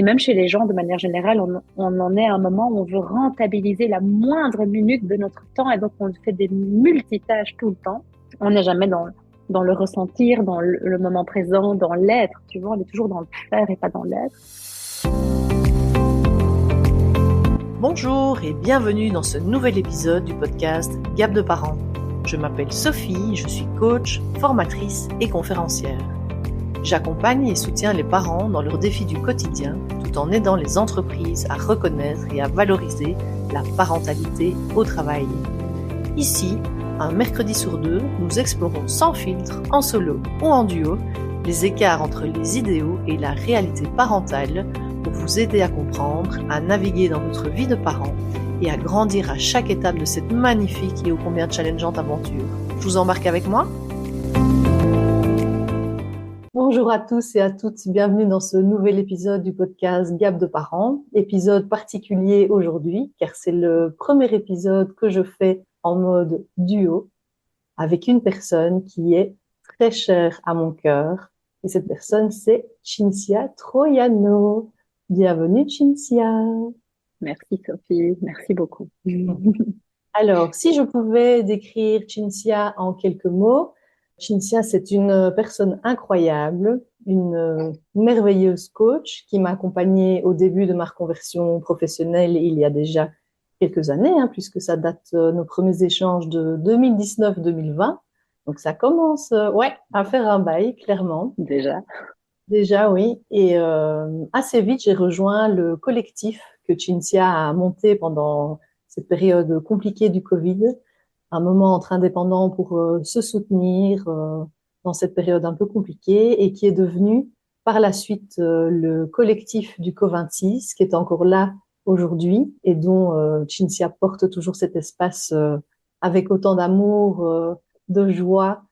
Et même chez les gens, de manière générale, on en est à un moment où on veut rentabiliser la moindre minute de notre temps et donc on fait des multitâches tout le temps. On n'est jamais dans le ressentir, dans le moment présent, dans l'être, tu vois, on est toujours dans le faire et pas dans l'être. Bonjour et bienvenue dans ce nouvel épisode du podcast Gap de parents. Je m'appelle Sophie, je suis coach, formatrice et conférencière. J'accompagne et soutiens les parents dans leurs défis du quotidien tout en aidant les entreprises à reconnaître et à valoriser la parentalité au travail. Ici, un mercredi sur deux, nous explorons sans filtre, en solo ou en duo, les écarts entre les idéaux et la réalité parentale pour vous aider à comprendre, à naviguer dans votre vie de parent et à grandir à chaque étape de cette magnifique et ô combien challengeante aventure. Je vous embarque avec moi ? Bonjour à tous et à toutes, bienvenue dans ce nouvel épisode du podcast Gap de parents. Épisode particulier aujourd'hui car c'est le premier épisode que je fais en mode duo avec une personne qui est très chère à mon cœur. Et cette personne, c'est Cinzia Troiano. Bienvenue, Cinzia. Merci Sophie, merci beaucoup. Alors, si je pouvais décrire Cinzia en quelques mots, Cinzia, c'est une personne incroyable, une merveilleuse coach qui m'a accompagnée au début de ma reconversion professionnelle il y a déjà quelques années, puisque ça date nos premiers échanges de 2019-2020. Donc, ça commence à faire un bail, clairement. Déjà, oui. Et assez vite, j'ai rejoint le collectif que Cinzia a monté pendant cette période compliquée du Covid, un moment entre indépendants pour se soutenir dans cette période un peu compliquée et qui est devenu par la suite le collectif du Co26 qui est encore là aujourd'hui et dont Cinzia porte toujours cet espace avec autant d'amour, de joie.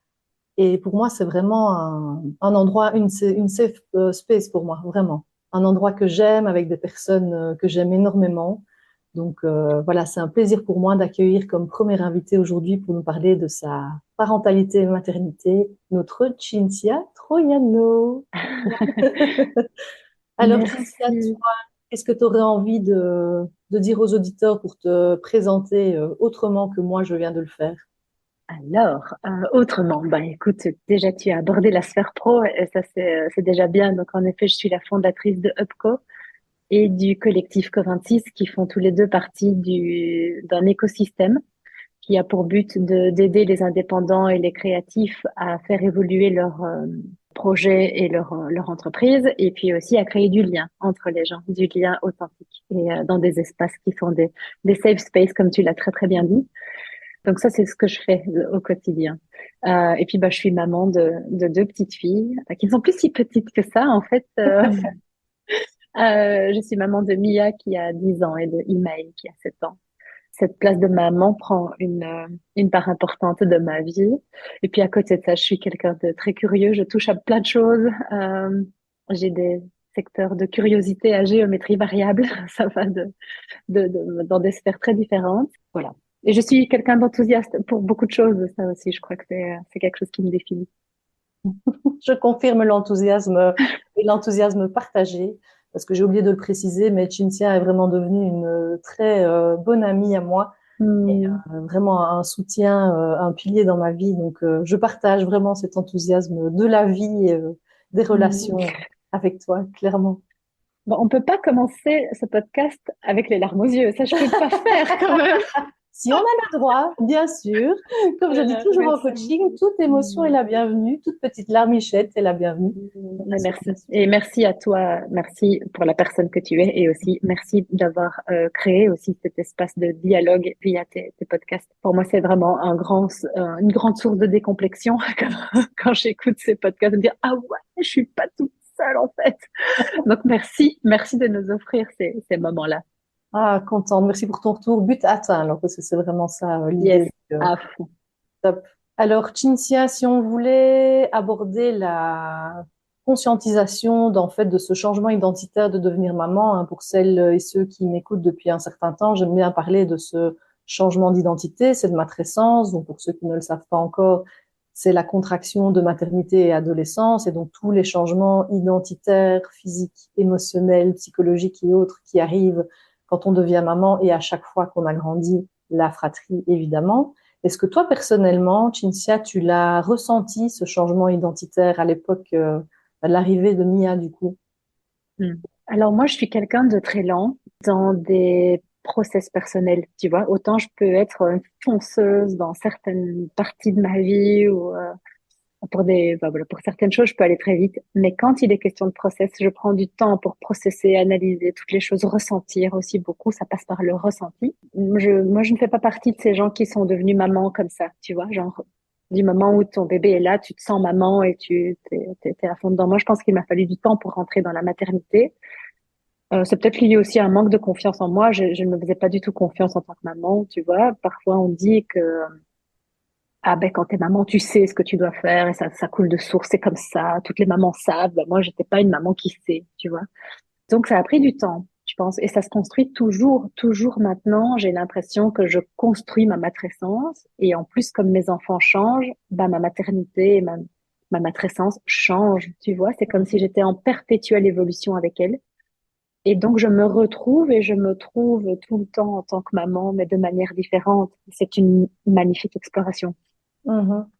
Et pour moi, c'est vraiment un endroit, une safe space pour moi, vraiment. Un endroit que j'aime avec des personnes que j'aime énormément. Donc voilà, c'est un plaisir pour moi d'accueillir comme première invitée aujourd'hui pour nous parler de sa parentalité et maternité, notre Cinzia Troiano. Alors Cinzia, Merci. toi, qu'est-ce que tu aurais envie de dire aux auditeurs pour te présenter autrement que moi je viens de le faire? Alors, autrement, bah écoute, déjà tu as abordé la sphère pro et ça c'est déjà bien. Donc en effet, je suis la fondatrice de Upco et du collectif Co26 qui font tous les deux partie d'un écosystème qui a pour but d'aider les indépendants et les créatifs à faire évoluer leurs projets et leur entreprise et puis aussi à créer du lien entre les gens, du lien authentique et dans des espaces qui sont des safe spaces comme tu l'as très très bien dit. Donc ça, c'est ce que je fais au quotidien. Et puis, bah, je suis maman de deux petites filles qui ne sont plus si petites que ça, en fait. Je suis maman de Mia qui a 10 ans et de Imaël qui a 7 ans. Cette place de maman prend une part importante de ma vie. Et puis, à côté de ça, je suis quelqu'un de très curieux. Je touche à plein de choses. J'ai des secteurs de curiosité à géométrie variable. Ça va dans des sphères très différentes. Voilà. Et je suis quelqu'un d'enthousiaste pour beaucoup de choses, ça aussi, je crois que c'est quelque chose qui me définit. Je confirme l'enthousiasme et l'enthousiasme partagé, parce que j'ai oublié de le préciser, mais Cinzia est vraiment devenue une très bonne amie à moi et vraiment un soutien, un pilier dans ma vie. Donc, je partage vraiment cet enthousiasme de la vie et des relations avec toi, clairement. Bon, on peut pas commencer ce podcast avec les larmes aux yeux, ça je peux pas faire quand même. Si on a le droit, bien sûr. Comme je dis toujours en Merci. coaching, toute émotion est la bienvenue, toute petite larmichette est la bienvenue. Mais merci. Et merci à toi, merci pour la personne que tu es et aussi merci d'avoir créé aussi cet espace de dialogue via tes podcasts. Pour moi, c'est vraiment une grande source de décomplexion quand j'écoute ces podcasts, de dire ah ouais, je suis pas toute seule en fait. Donc merci de nous offrir ces moments-là. Ah, contente. Merci pour ton retour. But atteint, alors, parce que c'est vraiment ça, Yes, l'idée. à fond. Top. Alors, Cinzia, si on voulait aborder la conscientisation d'en fait de ce changement identitaire de devenir maman, pour celles et ceux qui m'écoutent depuis un certain temps, j'aime bien parler de ce changement d'identité, c'est de matrescence. Donc, pour ceux qui ne le savent pas encore, c'est la contraction de maternité et adolescence, et donc tous les changements identitaires, physiques, émotionnels, psychologiques et autres qui arrivent quand on devient maman et à chaque fois qu'on a grandi, la fratrie évidemment. Est-ce que toi, personnellement, Cinzia, tu l'as ressenti, ce changement identitaire à l'époque de l'arrivée de Mia, du coup? Hmm. Alors moi, je suis quelqu'un de très lent dans des process personnels, tu vois. Autant je peux être fonceuse dans certaines parties de ma vie ou voilà, pour certaines choses, je peux aller très vite. Mais quand il est question de process, je prends du temps pour processer, analyser toutes les choses, ressentir aussi beaucoup. Ça passe par le ressenti. Moi, je ne fais pas partie de ces gens qui sont devenus maman comme ça, tu vois. Genre, du moment où ton bébé est là, tu te sens maman et t'es à fond dedans. Moi, je pense qu'il m'a fallu du temps pour rentrer dans la maternité. C'est peut-être lié aussi à un manque de confiance en moi. Je ne me faisais pas du tout confiance en tant que maman, tu vois. Parfois, on dit que ah ben quand t'es maman, tu sais ce que tu dois faire et ça coule de source, c'est comme ça. Toutes les mamans savent. Ben, moi, j'étais pas une maman qui sait, tu vois. Donc ça a pris du temps, je pense, et ça se construit toujours maintenant. J'ai l'impression que je construis ma matrescence et en plus, comme mes enfants changent, bah ma maternité et ma matrescence changent, tu vois. C'est comme si j'étais en perpétuelle évolution avec elle. Et donc je me retrouve et je me trouve tout le temps en tant que maman, mais de manière différente. C'est une magnifique exploration.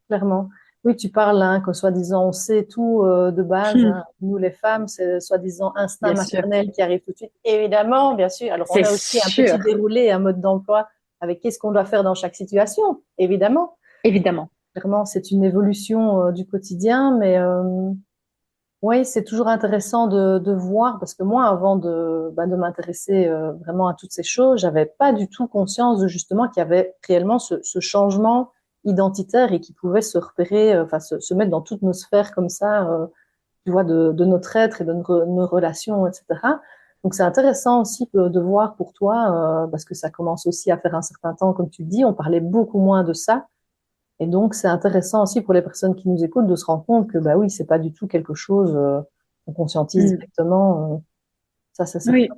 Clairement. Oui, tu parles, hein, que soi-disant on sait tout de base, hein. Nous les femmes, c'est soi-disant instinct Bien sûr. maternel qui arrive tout de suite. Évidemment, bien sûr. Alors on C'est a aussi un petit sûr, déroulé, un mode d'emploi avec qu'est-ce qu'on doit faire dans chaque situation. Évidemment, évidemment. clairement, c'est une évolution du quotidien, mais oui, c'est toujours intéressant de voir parce que moi, avant de m'intéresser vraiment à toutes ces choses, j'avais pas du tout conscience de justement qu'il y avait réellement ce changement identitaire et qui pouvait se repérer, enfin se mettre dans toutes nos sphères comme ça, tu vois, de notre être et de nos relations, etc. Donc c'est intéressant aussi de voir pour toi, parce que ça commence aussi à faire un certain temps, comme tu le dis, on parlait beaucoup moins de ça. Et donc, c'est intéressant aussi pour les personnes qui nous écoutent de se rendre compte que, bah oui, c'est pas du tout quelque chose qu'on conscientise Mm. directement. Ça, c'est certain. Oui,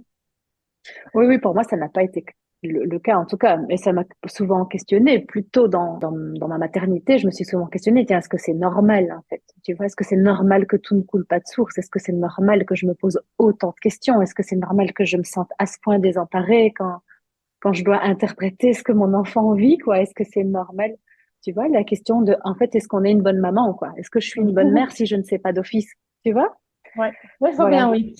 oui, oui, pour moi, ça n'a pas été le cas, en tout cas, mais ça m'a souvent questionné. Plutôt dans ma maternité, je me suis souvent questionnée, tiens, est-ce que c'est normal, en fait? Tu vois, est-ce que c'est normal que tout ne coule pas de source? Est-ce que c'est normal que je me pose autant de questions? Est-ce que c'est normal que je me sente à ce point désemparée quand je dois interpréter ce que mon enfant vit, quoi? Est-ce que c'est normal? Tu vois, la question de, en fait, est-ce qu'on est une bonne maman, quoi? Est-ce que je suis une bonne mère si je ne sais pas d'office? Tu vois? Ouais, ouais, faut Voilà. bien, oui.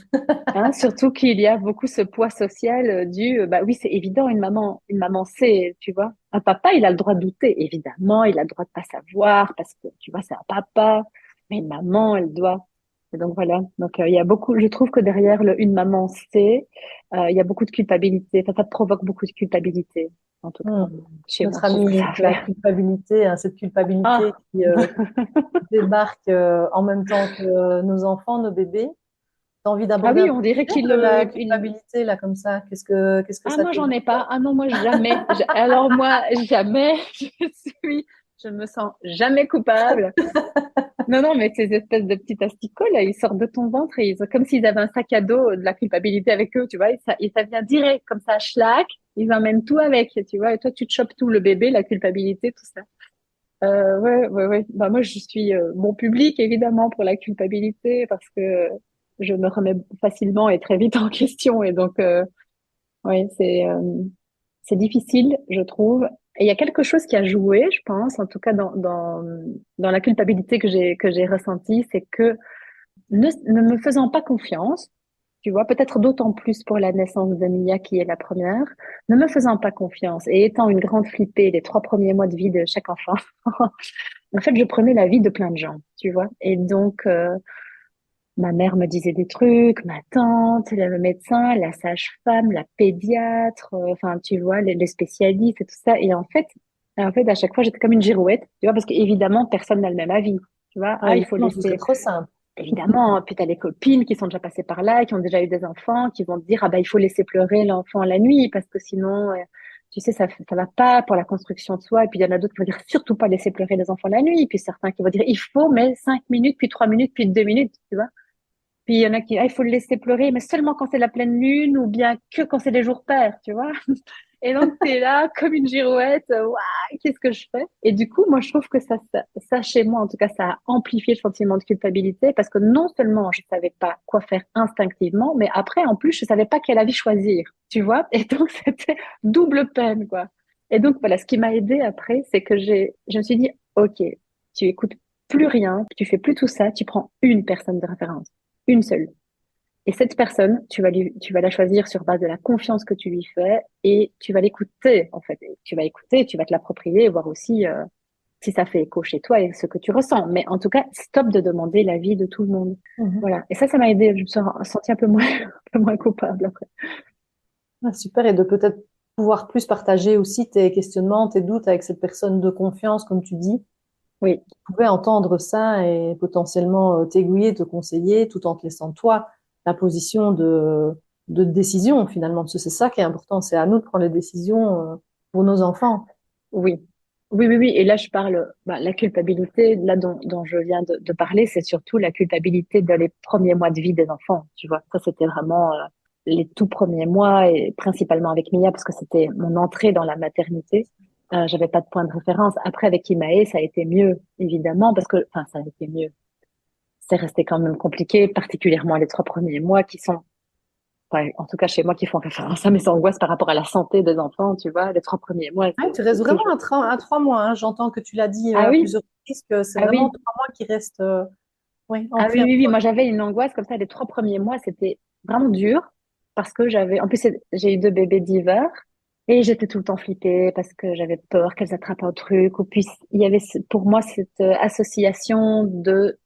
Hein, surtout qu'il y a beaucoup ce poids social bah oui, c'est évident, une maman sait, tu vois. Un papa, il a le droit de douter, évidemment, il a le droit de pas savoir parce que, tu vois, c'est un papa, mais une maman, elle doit. Et donc voilà. Donc il y a beaucoup, je trouve que derrière le une maman sait, il y a beaucoup de culpabilité. Ça provoque beaucoup de culpabilité, en tout cas Hmm. chez moi, Notre c'est ce que ça amie, a la fait. culpabilité, hein, cette culpabilité Ah, qui débarque en même temps que nos enfants, nos bébés. T'as envie ah d'aborder un oui, peu on le dirait sujet qu'il de la il culpabilité, là, comme ça? Qu'est-ce que Ah, ça moi, j'en ai pas. Ah non, moi, jamais. Alors, moi, jamais. Je me sens jamais coupable. Non, non, mais ces espèces de petits asticots, là, ils sortent de ton ventre et ils, comme s'ils avaient un sac à dos de la culpabilité avec eux, tu vois, et ça vient direct, comme ça, schlac, ils emmènent tout avec, tu vois, et toi, tu te chopes tout, le bébé, la culpabilité, tout ça. Ouais, ouais, ouais. Bah, moi, je suis bon public, évidemment, pour la culpabilité, parce que je me remets facilement et très vite en question, et donc, oui, c'est difficile, je trouve. Et il y a quelque chose qui a joué, je pense, en tout cas dans la culpabilité que j'ai ressentie, c'est que ne me faisant pas confiance, tu vois, peut-être d'autant plus pour la naissance de Mia qui est la première, ne me faisant pas confiance et étant une grande flippée les 3 premiers mois de vie de chaque enfant, en fait, je prenais la vie de plein de gens, tu vois. Et donc, ma mère me disait des trucs, ma tante, le médecin, la sage-femme, la pédiatre, enfin, tu vois, les spécialistes et tout ça. Et en fait, à chaque fois, j'étais comme une girouette, tu vois, parce qu'évidemment, personne n'a le même avis. Tu vois, Ah, ah, il faut évidemment, ce serait laisser, trop simple. évidemment, puis t'as les copines qui sont déjà passées par là, qui ont déjà eu des enfants, qui vont te dire, ah bah, il faut laisser pleurer l'enfant la nuit, parce que sinon, tu sais, ça va pas pour la construction de soi. Et puis, il y en a d'autres qui vont dire, surtout pas laisser pleurer les enfants la nuit. Puis certains qui vont dire, il faut, mais 5 minutes, puis 3 minutes, puis 2 minutes, tu vois. Puis il y en a qui, ah, il faut le laisser pleurer, mais seulement quand c'est la pleine lune ou bien que quand c'est les jours pairs, tu vois. Et donc, tu es là comme une girouette. Waouh, qu'est-ce que je fais? Et du coup, moi, je trouve que ça, chez moi, en tout cas, ça a amplifié le sentiment de culpabilité parce que non seulement je savais pas quoi faire instinctivement, mais après, en plus, je savais pas quel avis choisir, tu vois? Et donc, c'était double peine, quoi. Et donc, voilà, ce qui m'a aidé après, c'est que je me suis dit, OK, tu écoutes plus rien, tu fais plus tout ça, tu prends une personne de référence, une seule. Et cette personne, tu vas la choisir sur base de la confiance que tu lui fais et tu vas l'écouter, en fait. Tu vas écouter, tu vas te l'approprier et voir aussi si ça fait écho chez toi et ce que tu ressens. Mais en tout cas, stop de demander l'avis de tout le monde. Mhm. Voilà. Et ça m'a aidé. Je me suis sentie un peu moins, un peu moins coupable après. Ah, super, et de peut-être pouvoir plus partager aussi tes questionnements, tes doutes avec cette personne de confiance, comme tu dis, Oui, qui pouvait entendre ça et potentiellement t'aiguiller, te conseiller, tout en te laissant toi la position de décision finalement. Parce que c'est ça qui est important, c'est à nous de prendre les décisions pour nos enfants. oui. Oui, oui, oui. Et là, je parle, bah, la culpabilité, là dont je viens de parler, c'est surtout la culpabilité dans les premiers mois de vie des enfants. Tu vois, ça, c'était vraiment les tout premiers mois et principalement avec Mia parce que c'était mon entrée dans la maternité. J'avais pas de point de référence. Après, avec Imae, ça a été mieux, évidemment, parce que, enfin, ça a été mieux. C'est resté quand même compliqué, particulièrement les 3 premiers mois qui sont, ouais, en tout cas chez moi, qui font référence à mes angoisses par rapport à la santé des enfants, tu vois. Les 3 premiers mois, Ouais, tu restes c'est vraiment toujours. à 3 mois, hein. J'entends que tu l'as dit Ah à oui, plusieurs reprises que c'est ah vraiment oui. 3 mois qui restent oui, Ah oui, ancrés en oui, oui. toi. Moi, j'avais une angoisse comme ça. Les 3 premiers mois, c'était vraiment dur parce que en plus, j'ai eu 2 bébés d'hiver et j'étais tout le temps flippée parce que j'avais peur qu'elles attrapent un truc. Ou puis, il y avait pour moi cette association de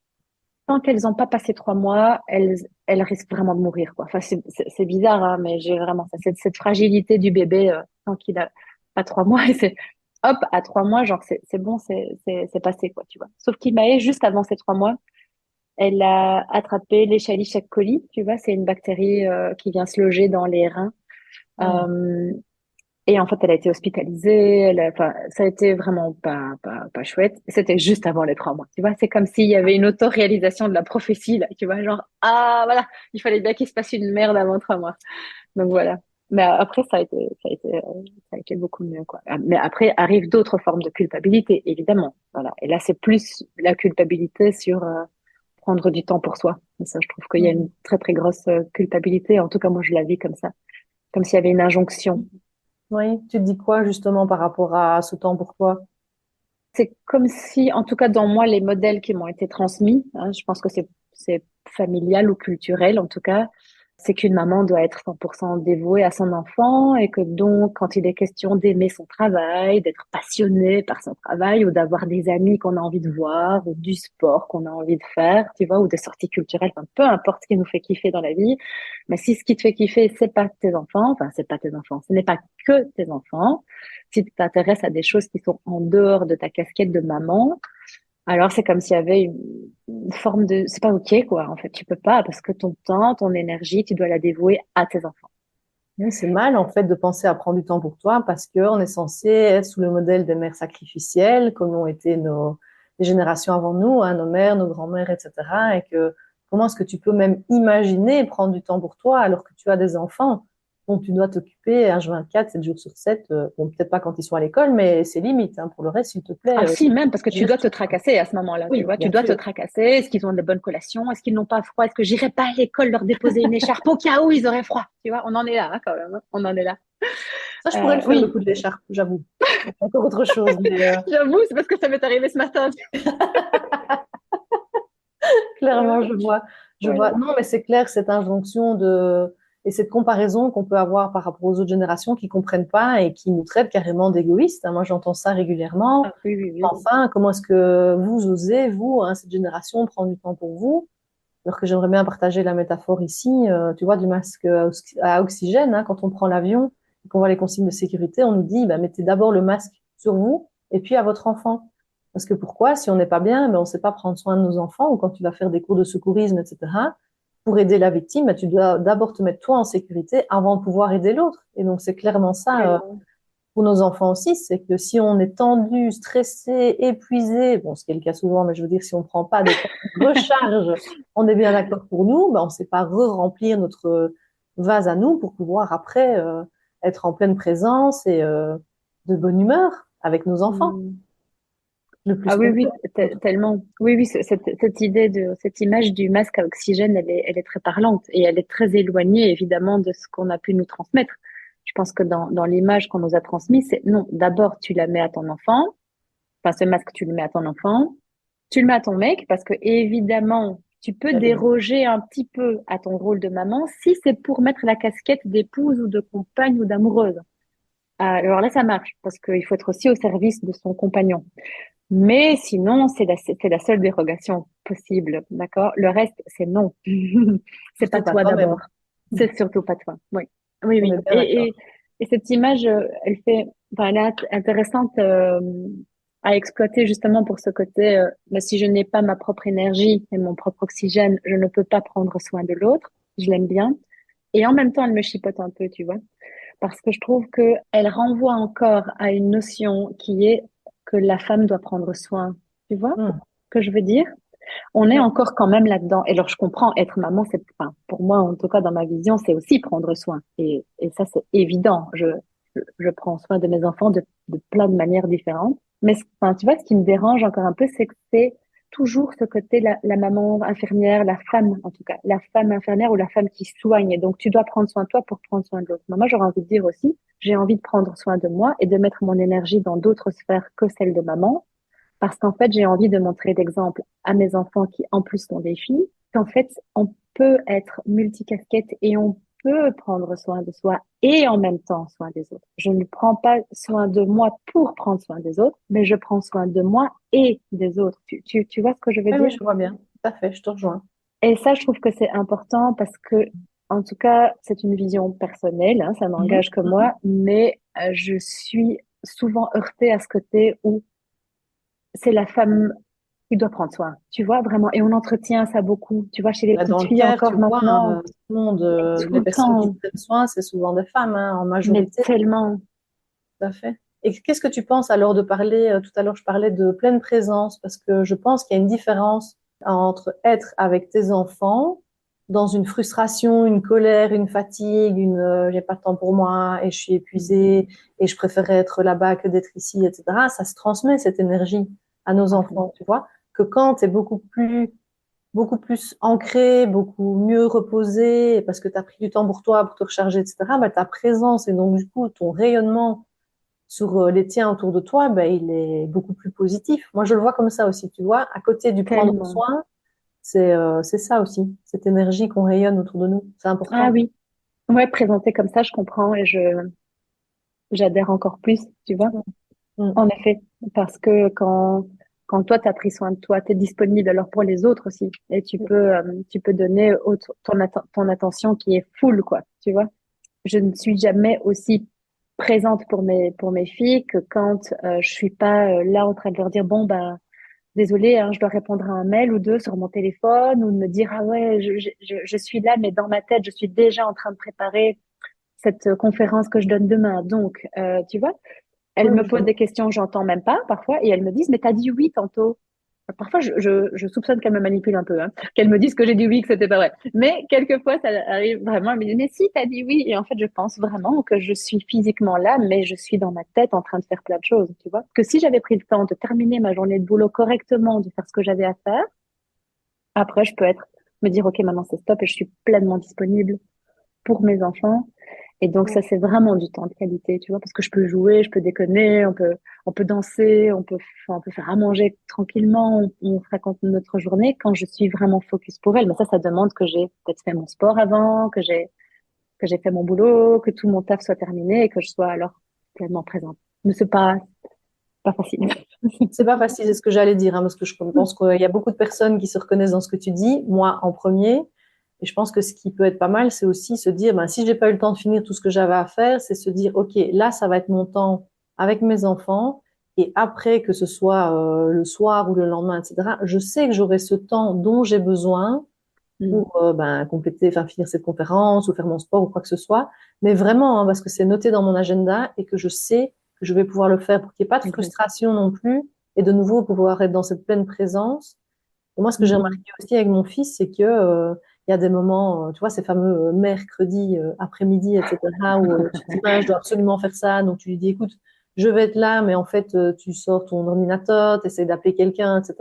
tant qu'elles n'ont pas passé 3 mois, elles risquent vraiment de mourir, quoi. Enfin, c'est bizarre, hein, mais j'ai vraiment ça. Cette fragilité du bébé tant qu'il a pas 3 mois et c'est hop à 3 mois, genre c'est bon, c'est passé, quoi, tu vois. Sauf qu'Imae, juste avant ces 3 mois, elle a attrapé l'Escherichia coli, tu vois, c'est une bactérie qui vient se loger dans les reins. Hmm. Euh, et en fait, elle a été hospitalisée. Enfin, ça a été vraiment pas chouette. C'était juste avant les 3 mois. Tu vois, c'est comme s'il y avait une auto-réalisation de la prophétie, là. Tu vois, genre, ah, voilà, il fallait bien qu'il se passe une merde avant 3 mois. Donc voilà. Mais après, ça a été beaucoup mieux, quoi. Mais après, arrivent d'autres formes de culpabilité, évidemment. Voilà. Et là, c'est plus la culpabilité sur prendre du temps pour soi. Et ça, je trouve qu'il y a Hmm. une très, très grosse culpabilité. En tout cas, moi, je la vis comme ça. Comme s'il y avait une injonction. Oui, tu te dis quoi justement par rapport à ce temps pour toi? C'est comme si, en tout cas dans moi, les modèles qui m'ont été transmis, hein, je pense que c'est familial ou culturel en tout cas, c'est qu'une maman doit être 100% dévouée à son enfant et que donc quand il est question d'aimer son travail, d'être passionné par son travail ou d'avoir des amis qu'on a envie de voir ou du sport qu'on a envie de faire, tu vois, ou des sorties culturelles, enfin, peu importe ce qui nous fait kiffer dans la vie, mais si ce qui te fait kiffer, c'est pas tes enfants, enfin c'est pas tes enfants, ce n'est pas que tes enfants, si tu t'intéresses à des choses qui sont en dehors de ta casquette de maman, alors c'est comme s'il y avait une forme de... C'est pas OK, quoi, en fait. Tu peux pas, parce que ton temps, ton énergie, tu dois la dévouer à tes enfants. Oui, c'est mal en fait de penser à prendre du temps pour toi parce qu'on est censé être sous le modèle des mères sacrificielles, comme ont été les générations avant nous, hein, nos mères, nos grands-mères, etc. Et que comment est-ce que tu peux même imaginer prendre du temps pour toi alors que tu as des enfants dont tu dois t'occuper H24, 7 jours sur 7, bon, peut-être pas quand ils sont à l'école, mais c'est limite, hein. Pour le reste, s'il te plaît, Ah si, même, parce que tu dois te gestion. tracasser à ce moment-là, tu Oui, vois. Tu bien dois te sûr. tracasser. Est-ce qu'ils ont de bonnes collations? Est-ce qu'ils n'ont pas froid? Est-ce que j'irai pas à l'école leur déposer une écharpe au cas où ils auraient froid? Tu vois, on en est là, hein, quand même, hein. On en est là. Ça, je pourrais le faire, le Oui, coup de l'écharpe, j'avoue. C'est encore autre chose, mais j'avoue, c'est parce que ça m'est arrivé ce matin. Tu vois. clairement, je vois. Je vois. Voilà. Non, mais c'est clair, cette injonction et cette comparaison qu'on peut avoir par rapport aux autres générations qui comprennent pas et qui nous traitent carrément d'égoïstes, hein. Moi, j'entends ça régulièrement. Ah oui, oui, oui. Enfin, comment est-ce que vous osez, vous, hein, cette génération, prendre du temps pour vous? Alors que j'aimerais bien partager la métaphore ici, tu vois, du masque à oxygène, hein, quand on prend l'avion et qu'on voit les consignes de sécurité, on nous dit, bah, mettez d'abord le masque sur vous et puis à votre enfant. Parce que pourquoi? Si on n'est pas bien, ben, on ne sait pas prendre soin de nos enfants, ou quand tu vas faire des cours de secourisme, etc., pour aider la victime, ben, tu dois d'abord te mettre toi en sécurité avant de pouvoir aider l'autre. Et donc, c'est clairement ça, Absolument. pour nos enfants aussi, c'est que si on est tendu, stressé, épuisé, bon, ce qui est le cas souvent, mais je veux dire, si on ne prend pas des temps de recharge, on est bien d'accord pour nous, ben, on ne sait pas re-remplir notre vase à nous pour pouvoir après être en pleine présence et de bonne humeur avec nos enfants Mm. le plus Ah oui, qu'on oui, peut. tellement. Oui, oui, cette idée cette image du masque à oxygène, elle est très parlante et elle est très éloignée, évidemment, de ce qu'on a pu nous transmettre. Je pense que dans l'image qu'on nous a transmise, c'est non, d'abord, tu la mets à ton enfant. Enfin, ce masque, tu le mets à ton enfant. Tu le mets à ton mec parce que, évidemment, tu peux déroger un petit peu à ton rôle de maman si c'est pour mettre la casquette d'épouse ou de compagne ou d'amoureuse. Alors là, ça marche parce qu'il faut être aussi au service de son compagnon. Mais sinon, c'est la seule dérogation possible, d'accord? Le reste, c'est non. C'est Surtout pas pas toi toi-même. d'abord. C'est surtout pas toi. Oui, oui, On oui. est bien d'accord. Et cette image, elle fait, enfin, elle est intéressante à exploiter justement pour ce côté. Mais si je n'ai pas ma propre énergie et mon propre oxygène, je ne peux pas prendre soin de l'autre. Je l'aime bien. Et en même temps, elle me chipote un peu, tu vois, parce que je trouve que elle renvoie encore à une notion qui est que la femme doit prendre soin. Tu vois ce Hmm. que je veux dire? On est Ouais. encore quand même là-dedans. Et alors, je comprends, être maman, c'est, enfin, pour moi, en tout cas, dans ma vision, c'est aussi prendre soin. Et ça, c'est évident. Je prends soin de mes enfants de plein de manières différentes. Mais, enfin, tu vois, ce qui me dérange encore un peu, c'est que c'est toujours ce côté, la maman infirmière, la femme, en tout cas, la femme infirmière ou la femme qui soigne. Et donc, tu dois prendre soin de toi pour prendre soin de l'autre. Mais moi, j'aurais envie de dire aussi, j'ai envie de prendre soin de moi et de mettre mon énergie dans d'autres sphères que celle de maman parce qu'en fait, j'ai envie de montrer d'exemple à mes enfants qui, en plus, sont des filles, qu'en fait, on peut être multicasquette et on peut prendre soin de soi et en même temps soin des autres. Je ne prends pas soin de moi pour prendre soin des autres, mais je prends soin de moi et des autres. Tu vois ce que je veux Oui, dire? oui, je vois bien. Tout à fait, je te rejoins. Et ça, je trouve que c'est important parce que, en tout cas, c'est une vision personnelle, hein, ça Mhm, n'engage que mhm. moi, mais je suis souvent heurtée à ce côté où c'est la femme qui doit prendre soin, tu vois, vraiment. Et on entretient ça beaucoup, tu vois, chez les Bah, dans petites le filles Caire, encore tu vois, maintenant, tout le monde, mais tout les le personnes qui temps, prennent soin, c'est souvent des femmes, hein, en mais majorité. tellement. Tout à fait. Et qu'est-ce que tu penses alors de parler, tout à l'heure, je parlais de pleine présence, parce que je pense qu'il y a une différence entre être avec tes enfants dans une frustration, une colère, une fatigue, j'ai pas de temps pour moi et je suis épuisée et je préférais être là-bas que d'être ici, etc. Ça se transmet cette énergie à nos À fond. enfants, tu vois, que quand tu es beaucoup plus ancré, beaucoup mieux reposé, parce que tu as pris du temps pour toi, pour te recharger, etc., bah, ta présence et donc du coup ton rayonnement sur les tiens autour de toi, ben, il est beaucoup plus positif. Moi, je le vois comme ça aussi, tu vois. À côté du prendre Tellement. soin, c'est ça aussi, cette énergie qu'on rayonne autour de nous. C'est Ah important. oui. Ouais, présenté comme ça, je comprends et j'adhère encore plus, tu vois. Mm. En effet, parce que quand toi, tu as pris soin de toi, tu es disponible alors pour les autres aussi. Et tu peux donner ton attention qui est full, quoi, tu vois. Je ne suis jamais aussi présente pour mes filles que quand je suis pas là en train de leur dire bon bah désolée hein, je dois répondre à un mail ou deux sur mon téléphone ou de me dire ah ouais je suis là mais dans ma tête je suis déjà en train de préparer cette conférence que je donne demain donc tu vois Oui, elles me oui, je posent vois. des questions que j'entends même pas parfois et elles me disent mais t'as dit oui tantôt. Parfois, je soupçonne qu'elle me manipule un peu, hein, qu'elle me dise que j'ai dit oui, que c'était pas vrai. Mais quelquefois, ça arrive vraiment, elle me dit, mais si, t'as dit oui. Et en fait, je pense vraiment que je suis physiquement là, mais je suis dans ma tête en train de faire plein de choses, tu vois. Que si j'avais pris le temps de terminer ma journée de boulot correctement, de faire ce que j'avais à faire, après, je peux me dire, OK, maintenant c'est stop et je suis pleinement disponible pour mes enfants. Et donc ça, c'est vraiment du temps de qualité, tu vois, parce que je peux jouer, je peux déconner, on peut danser, on peut faire à manger tranquillement, on se raconte notre journée quand je suis vraiment focus pour elle. Mais ça demande que j'ai peut-être fait mon sport avant, que j'ai fait mon boulot, que tout mon taf soit terminé et que je sois alors pleinement présente. Mais c'est pas facile. C'est pas facile, c'est ce que j'allais dire, hein, parce que je pense qu'il y a beaucoup de personnes qui se reconnaissent dans ce que tu dis, moi en premier. Et je pense que ce qui peut être pas mal, c'est aussi se dire, ben, si j'ai pas eu le temps de finir tout ce que j'avais à faire, c'est se dire, OK, là, ça va être mon temps avec mes enfants. Et après, que ce soit le soir ou le lendemain, etc., je sais que j'aurai ce temps dont j'ai besoin Mm. pour ben, compléter, enfin, finir cette conférence ou faire mon sport ou quoi que ce soit. Mais vraiment, hein, parce que c'est noté dans mon agenda et que je sais que je vais pouvoir le faire pour qu'il n'y ait pas de Exact. frustration non plus et de nouveau pouvoir être dans cette pleine présence. Et moi, ce que j'ai Mm. remarqué aussi avec mon fils, c'est que Il y a des moments, tu vois, ces fameux mercredis après-midi, etc., où tu te dis, ben, je dois absolument faire ça. Donc, tu lui dis, écoute, je vais être là, mais en fait, tu sors ton ordinateur, tu essaies d'appeler quelqu'un, etc.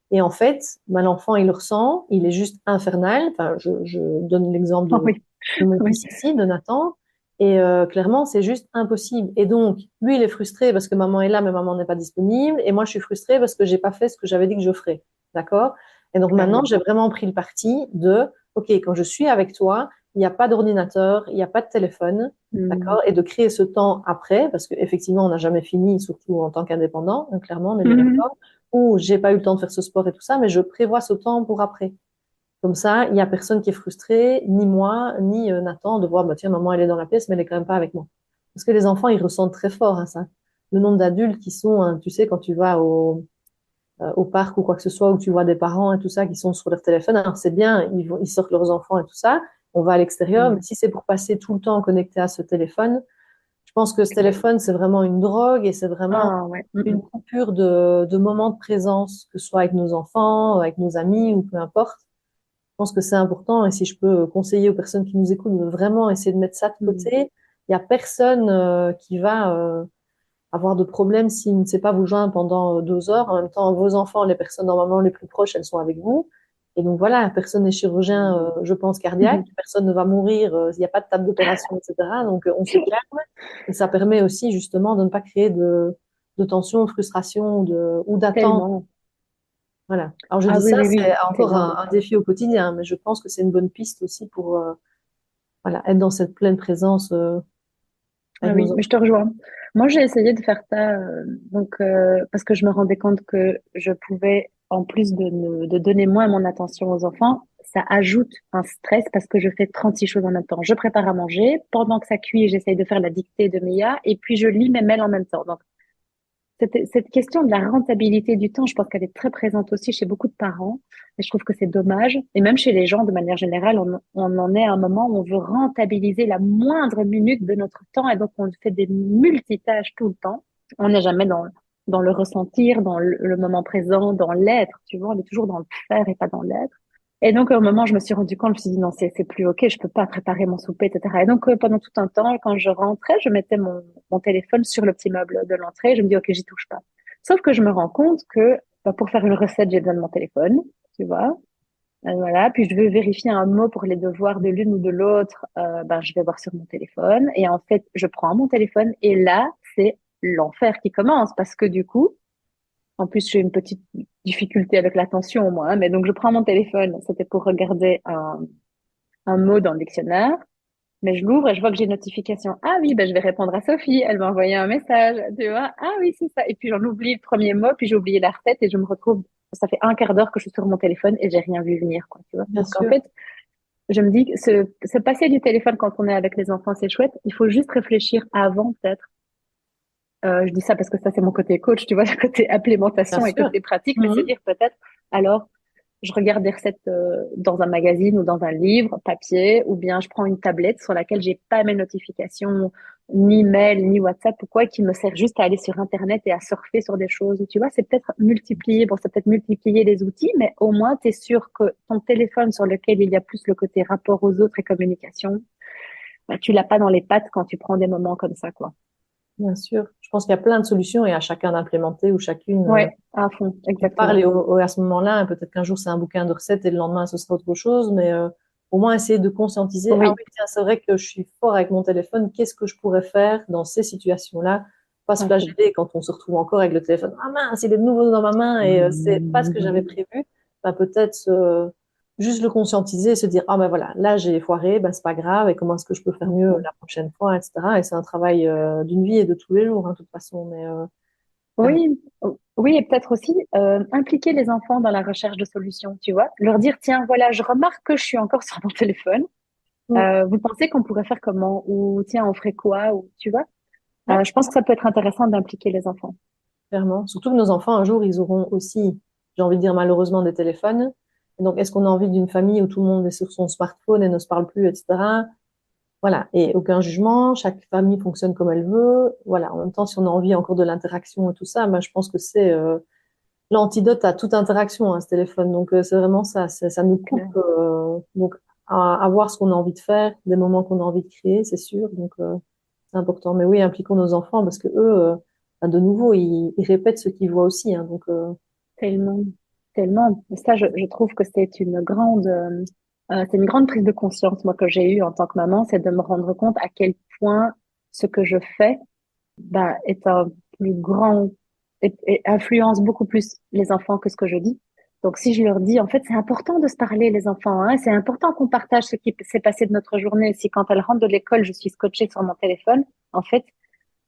Et en fait, ben, l'enfant, il le ressent, il est juste infernal. Enfin, je donne l'exemple Oh, de, oui, de mon oui. fils ici, de Nathan. Et clairement, c'est juste impossible. Et donc, lui, il est frustré parce que maman est là, mais maman n'est pas disponible. Et moi, je suis frustrée parce que j'ai pas fait ce que j'avais dit que je ferais. D'accord? Et donc maintenant, Clairement. j'ai vraiment pris le parti de, OK, quand je suis avec toi, il n'y a pas d'ordinateur, il n'y a pas de téléphone, Mm. d'accord? Et de créer ce temps après, parce qu'effectivement, on n'a jamais fini, surtout en tant qu'indépendant, hein, clairement, on est bien Mhm. d'accord, ou j'ai pas eu le temps de faire ce sport et tout ça, mais je prévois ce temps pour après. Comme ça, il n'y a personne qui est frustré, ni moi, ni Nathan, de voir, bah, tiens, maman, elle est dans la pièce, mais elle est quand même pas avec moi. Parce que les enfants, ils ressentent très fort hein, ça. Le nombre d'adultes qui sont, hein, tu sais, quand tu vas au parc ou quoi que ce soit, où tu vois des parents et tout ça qui sont sur leur téléphone. Alors c'est bien, ils sortent leurs enfants et tout ça, on va à l'extérieur, mais Mm. si c'est pour passer tout le temps connecté à ce téléphone, je pense que ce téléphone, c'est vraiment une drogue et c'est vraiment Ah ouais. une Mm. coupure de moments de présence, que ce soit avec nos enfants, avec nos amis ou peu importe. Je pense que c'est important et si je peux conseiller aux personnes qui nous écoutent de vraiment essayer de mettre ça de Mm. côté, il y a personne qui va avoir de problème s'il ne sait pas vous joindre pendant 2 heures. En même temps, vos enfants, les personnes normalement les plus proches, elles sont avec vous. Et donc voilà, personne n'est chirurgien, je pense, cardiaque. Mhm. Personne ne va mourir. Il n'y a pas de table d'opération, etc. Donc on se calme. Et ça permet aussi justement de ne pas créer de tension, de frustration ou d'attente. Tellement. Voilà. Alors je Ah dis oui, ça, oui, c'est oui, encore tellement. un défi au quotidien, mais je pense que c'est une bonne piste aussi pour voilà, être dans cette pleine présence Ah avec oui, nos mais enfants. je te rejoins. Moi, j'ai essayé de faire ça, parce que je me rendais compte que je pouvais, en plus de donner moins mon attention aux enfants, ça ajoute un stress parce que je fais 36 choses en même temps. Je prépare à manger, pendant que ça cuit, j'essaye de faire la dictée de Mia, et puis je lis mes mails en même temps. Donc, cette question de la rentabilité du temps, je pense qu'elle est très présente aussi chez beaucoup de parents. Et je trouve que c'est dommage. Et même chez les gens, de manière générale, on en est à un moment où on veut rentabiliser la moindre minute de notre temps. Et donc, on fait des multitâches tout le temps. On n'est jamais dans le ressentir, dans le moment présent, dans l'être. Tu vois, on est toujours dans le faire et pas dans l'être. Et donc, au moment, je me suis rendu compte, je me suis dit, non, c'est plus OK, je peux pas préparer mon souper, etc. Et donc, pendant tout un temps, quand je rentrais, je mettais mon téléphone sur le petit meuble de l'entrée. Je me dis, OK, j'y touche pas. Sauf que je me rends compte que bah, pour faire une recette, j'ai besoin de mon téléphone, tu vois. Voilà. Puis je veux vérifier un mot pour les devoirs de l'une ou de l'autre. Ben, je vais voir sur mon téléphone. Et en fait, je prends mon téléphone et là, c'est l'enfer qui commence parce que du coup, en plus, j'ai une petite difficulté avec l'attention, moi, hein, mais donc je prends mon téléphone, c'était pour regarder un mot dans le dictionnaire, mais je l'ouvre et je vois que j'ai une notification. Ah oui, ben je vais répondre à Sophie, elle m'a envoyé un message, tu vois. Ah oui, c'est ça. Et puis j'en oublie le premier mot, puis j'ai oublié la recette et je me retrouve, ça fait un quart d'heure que je suis sur mon téléphone et j'ai rien vu venir, quoi, tu vois. Bien Donc en sûr. fait, je me dis que se passer du téléphone quand on est avec les enfants, c'est chouette. Il faut juste réfléchir avant, peut-être. Je dis ça parce que ça, c'est mon côté coach, tu vois, le côté Bien implémentation et sûr. côté pratique, mais c'est Mhm. dire peut-être, alors, je regarde des recettes dans un magazine ou dans un livre papier, ou bien je prends une tablette sur laquelle j'ai pas mes notifications, ni mail, ni WhatsApp, ou quoi, qui me sert juste à aller sur Internet et à surfer sur des choses. Tu vois, c'est peut-être multiplier, bon, c'est peut-être multiplier les outils, mais au moins, tu es sûr que ton téléphone sur lequel il y a plus le côté rapport aux autres et communication, bah, tu l'as pas dans les pattes quand tu prends des moments comme ça, quoi. Bien sûr. Je pense qu'il y a plein de solutions et à chacun d'implémenter ou chacune Ouais, à fond, tu parles exactement. à ce moment-là, peut-être qu'un jour c'est un bouquin de recettes et le lendemain ce sera autre chose, mais au moins essayer de conscientiser. Ah Oui, oui, tiens, c'est vrai que je suis fort avec mon téléphone. Qu'est-ce que je pourrais faire dans ces situations-là? Pas se à fond. flageller quand on se retrouve encore avec le téléphone. Ah mince, il est de nouveau dans ma main et c'est pas ce que j'avais prévu. Bah, peut-être juste le conscientiser et se dire ah ben voilà, là j'ai foiré, ben c'est pas grave et comment est-ce que je peux faire À mieux fond. la prochaine fois, etc. Et c'est un travail d'une vie et de tous les jours, hein, de toute façon. Mais clairement. Oui, oui, et peut-être aussi impliquer les enfants dans la recherche de solutions, tu vois. Leur dire, tiens, voilà, je remarque que je suis encore sur mon téléphone. Mm. Vous pensez qu'on pourrait faire comment? Ou tiens, on ferait quoi? Ou tu vois. Ouais. Je pense que ça peut être intéressant d'impliquer les enfants. Clairement. Surtout que nos enfants, un jour, ils auront aussi, j'ai envie de dire malheureusement, des téléphones. Et donc, est-ce qu'on a envie d'une famille où tout le monde est sur son smartphone et ne se parle plus, etc. Voilà. Et aucun jugement, chaque famille fonctionne comme elle veut. Voilà. En même temps, si on a envie encore de l'interaction et tout ça, moi, je pense que c'est l'antidote à toute interaction, hein, ce téléphone. Donc, c'est vraiment ça. Ça nous coupe, Claire. donc, à voir ce qu'on a envie de faire, des moments qu'on a envie de créer, c'est sûr. Donc, c'est important. Mais oui, impliquons nos enfants parce que eux, ben, de nouveau, ils répètent ce qu'ils voient aussi, hein. Donc, Tellement, tellement. Ça, je trouve que c'est une grande prise de conscience, moi, que j'ai eue en tant que maman, c'est de me rendre compte à quel point ce que je fais, bah, est un plus grand, et influence beaucoup plus les enfants que ce que je dis. Donc, si je leur dis, en fait, c'est important de se parler, les enfants, hein, c'est important qu'on partage ce qui s'est passé de notre journée. Si quand elles rentrent de l'école, je suis scotchée sur mon téléphone, en fait,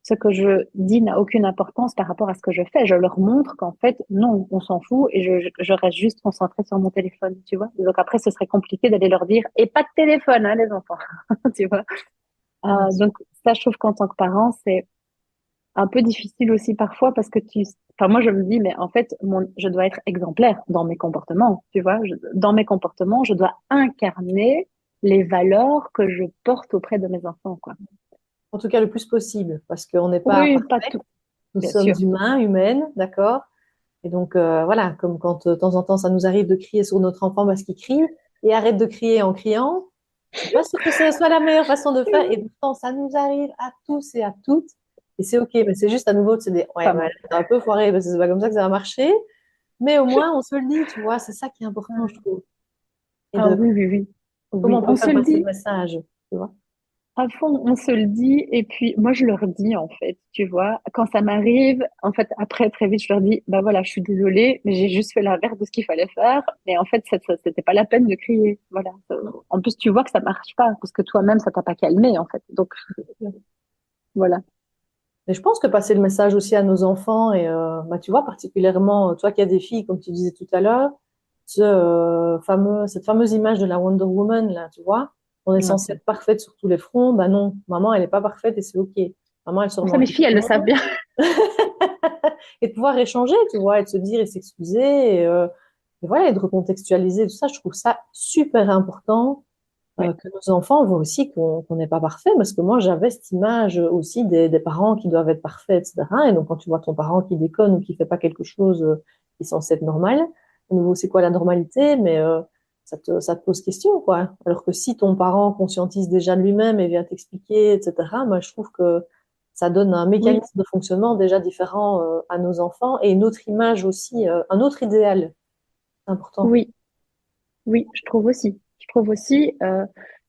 ce que je dis n'a aucune importance par rapport à ce que je fais. Je leur montre qu'en fait, non, on s'en fout et je reste juste concentrée sur mon téléphone, tu vois. Donc après, ce serait compliqué d'aller leur dire, et pas de téléphone, hein, les enfants, tu vois. Donc ça, je trouve qu'en tant que parent, c'est un peu difficile aussi parfois parce que enfin moi je me dis, mais en fait, je dois être exemplaire dans mes comportements, tu vois. Dans mes comportements, je dois incarner les valeurs que je porte auprès de mes enfants, quoi. en tout cas, le plus possible parce qu'on n'est pas Oui, pas parfait. tout, Nous bien sommes sûr. humains, humaines, d'accord? Et donc, voilà, comme quand de temps en temps, ça nous arrive de crier sur notre enfant parce qu'il crie et arrête de crier en criant. Je suis pas sûre que ce soit la meilleure façon de faire. Et pourtant, ça nous arrive à tous et à toutes. Et c'est OK, mais c'est juste à nouveau de se dire, ouais, Pas bah, mal. t'as un peu foiré parce que c'est pas comme ça que ça va marcher. Mais au moins, on se le dit, tu vois, c'est ça qui est important, je trouve. Et Ah de oui, oui, oui. comment Oui, on peut on se faire le passer le dit message, tu vois. à fond, on se le dit. Et puis, moi, je leur dis, en fait, tu vois, quand ça m'arrive, en fait, après, très vite, je leur dis, bah voilà, je suis désolée, mais j'ai juste fait l'inverse de ce qu'il fallait faire. Mais en fait, c'était pas la peine de crier. Voilà. En plus, tu vois que ça marche pas, parce que toi-même, ça t'a pas calmé, en fait. Donc, voilà. Mais je pense que passer le message aussi à nos enfants et bah, tu vois particulièrement toi qui as des filles comme tu disais tout à l'heure, cette fameuse image de la Wonder Woman là, tu vois, on est Ouais. censé être parfaite sur tous les fronts, bah non, maman elle est pas parfaite et c'est ok. Maman elle se Bon, remet ça, en mes filles, elles le savent question bien. et de pouvoir échanger, tu vois, et de se dire et s'excuser et voilà et de recontextualiser tout ça, je trouve ça super important Oui. que nos enfants voient aussi qu'on n'est pas parfait, parce que moi, j'avais cette image aussi des parents qui doivent être parfaits, etc. Et donc, quand tu vois ton parent qui déconne ou qui fait pas quelque chose qui est censé être normal, à nouveau, c'est quoi la normalité? Mais ça te pose question, quoi. Alors que si ton parent conscientise déjà de lui-même et vient t'expliquer, etc., moi, je trouve que ça donne un Oui, mécanisme de fonctionnement déjà différent à nos enfants et une autre image aussi, un autre idéal. C'est important. oui, oui, je trouve aussi. Je trouve aussi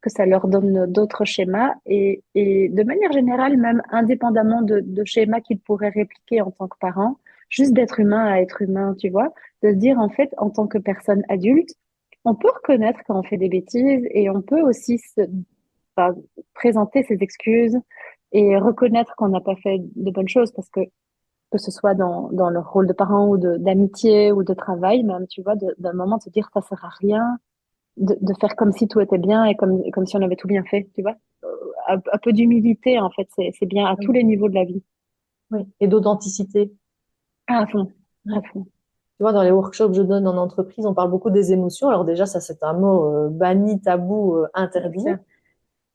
que ça leur donne d'autres schémas et de manière générale, même indépendamment de schémas qu'ils pourraient répliquer en tant que parents, juste d'être humain à être humain, tu vois, de se dire en fait, en tant que personne adulte, on peut reconnaître quand on fait des bêtises et on peut aussi enfin, présenter ses excuses et reconnaître qu'on n'a pas fait de bonnes choses parce que ce soit dans leur rôle de parent ou d'amitié ou de travail, même, tu vois, d'un moment de se dire ça sert à rien de faire comme si tout était bien et comme si on avait tout bien fait, tu vois. Un peu d'humilité, en fait, c'est bien à tous Oui. les niveaux de la vie. Oui. Et d'authenticité. Ah, à fond, Ouais. à fond. Tu vois, dans les workshops que je donne en entreprise, on parle beaucoup des émotions. Alors déjà, ça, c'est un mot banni, tabou, Bien interdit. sûr.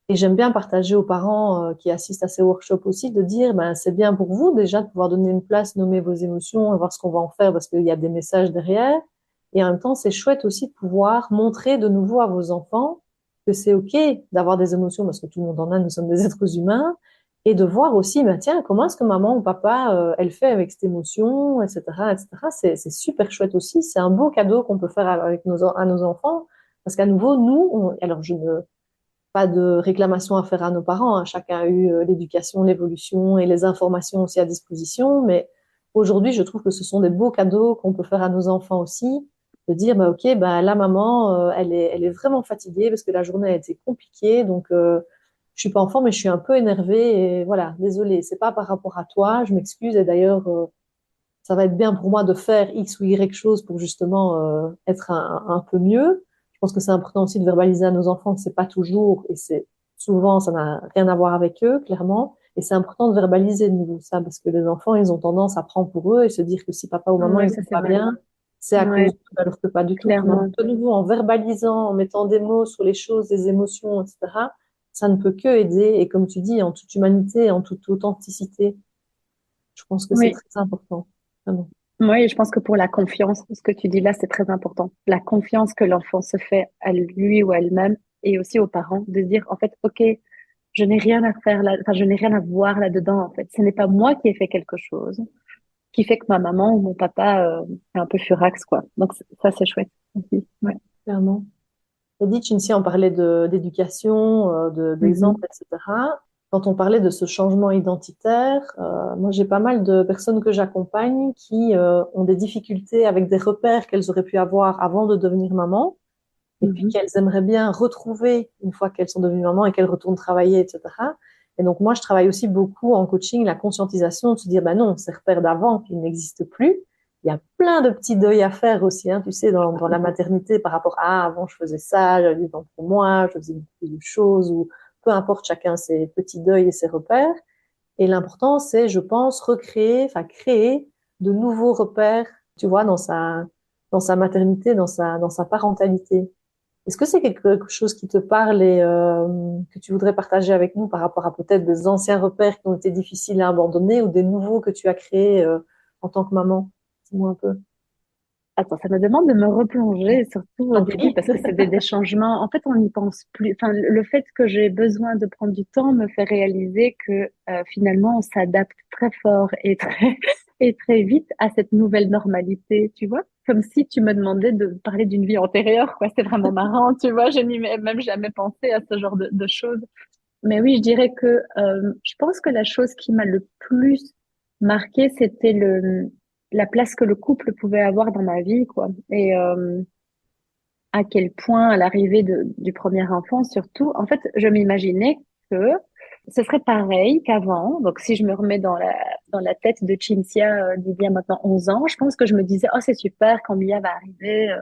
Et j'aime bien partager aux parents qui assistent à ces workshops aussi de dire, ben, c'est bien pour vous déjà de pouvoir donner une place, nommer vos émotions et voir ce qu'on va en faire parce qu'il y a des messages derrière. Et en même temps, c'est chouette aussi de pouvoir montrer de nouveau à vos enfants que c'est OK d'avoir des émotions parce que tout le monde en a, nous sommes des êtres humains. Et de voir aussi, ben, tiens, comment est-ce que maman ou papa, elle fait avec cette émotion, etc., etc. C'est super chouette aussi. C'est un beau cadeau qu'on peut faire avec à nos enfants. Parce qu'à nouveau, nous, alors je ne, pas de réclamation à faire à nos parents, hein. Chacun a eu l'éducation, l'évolution et les informations aussi à disposition. Mais aujourd'hui, je trouve que ce sont des beaux cadeaux qu'on peut faire à nos enfants aussi, de dire, bah, OK, bah, la maman, elle est vraiment fatiguée parce que la journée a été compliquée. Donc, je suis pas enfant, mais je suis un peu énervée. Et voilà, désolée, c'est pas par rapport à toi, je m'excuse. Et d'ailleurs, ça va être bien pour moi de faire X ou Y chose pour justement être un peu mieux. Je pense que c'est important aussi de verbaliser à nos enfants que c'est pas toujours et c'est souvent ça n'a rien à voir avec eux clairement. Et c'est important de verbaliser de nouveau ça parce que les enfants ils ont tendance à prendre pour eux et se dire que si papa ou maman Ouais, ils ça sont c'est pas vrai. bien, c'est à cause Ouais, d'eux, alors que pas du tout. Donc, clairement. de nouveau en verbalisant, en mettant des mots sur les choses, les émotions, etc. Ça ne peut que aider et comme tu dis en toute humanité, en toute authenticité. Je pense que c'est Oui. très important. Vraiment. Moi, je pense que pour la confiance, ce que tu dis là, c'est très important. La confiance que l'enfant se fait à lui ou à elle-même et aussi aux parents de se dire, en fait, OK, je n'ai rien à faire là, enfin, je n'ai rien à voir là-dedans, en fait. Ce n'est pas moi qui ai fait quelque chose qui fait que ma maman ou mon papa est un peu furax, quoi. Donc, ça, c'est chouette aussi. Ouais. Clairement. Edith Chincy, on parlait d'éducation, d'exemples, Mhm. etc. Quand on parlait de ce changement identitaire, moi j'ai pas mal de personnes que j'accompagne qui ont des difficultés avec des repères qu'elles auraient pu avoir avant de devenir maman, et puis Mhm. qu'elles aimeraient bien retrouver une fois qu'elles sont devenues maman et qu'elles retournent travailler, etc. Et donc moi je travaille aussi beaucoup en coaching la conscientisation, de se dire bah non, ces repères d'avant qui n'existent plus. Il y a plein de petits deuils à faire aussi, hein, tu sais, dans la maternité par rapport à avant je faisais ça, j'avais du temps pour moi, je faisais beaucoup de choses, ou peu importe chacun ses petits deuils et ses repères. Et l'important, c'est, je pense, recréer, enfin créer de nouveaux repères, tu vois, dans sa maternité, dans sa parentalité. Est-ce que c'est quelque chose qui te parle et que tu voudrais partager avec nous par rapport à peut-être des anciens repères qui ont été difficiles à abandonner ou des nouveaux que tu as créés en tant que maman? Dis-moi un peu. Attends, ça me demande de me replonger, surtout au T'en début, prie. parce que c'est des changements. En fait, on n'y pense plus. Enfin, le fait que j'ai besoin de prendre du temps me fait réaliser que finalement, on s'adapte très fort et très, et très vite à cette nouvelle normalité, tu vois? Comme si tu me demandais de parler d'une vie antérieure, quoi. C'est vraiment marrant, tu vois? Je n'y ai même jamais pensé à ce genre de choses. Mais oui, je dirais que je pense que la chose qui m'a le plus marqué, c'était la place que le couple pouvait avoir dans ma vie, quoi. Et à quel point, à l'arrivée du premier enfant, surtout, en fait, je m'imaginais que ce serait pareil qu'avant. Donc, si je me remets dans la tête de Cinzia d'il y a maintenant 11 ans, je pense que je me disais, oh, c'est super quand Mia va arriver.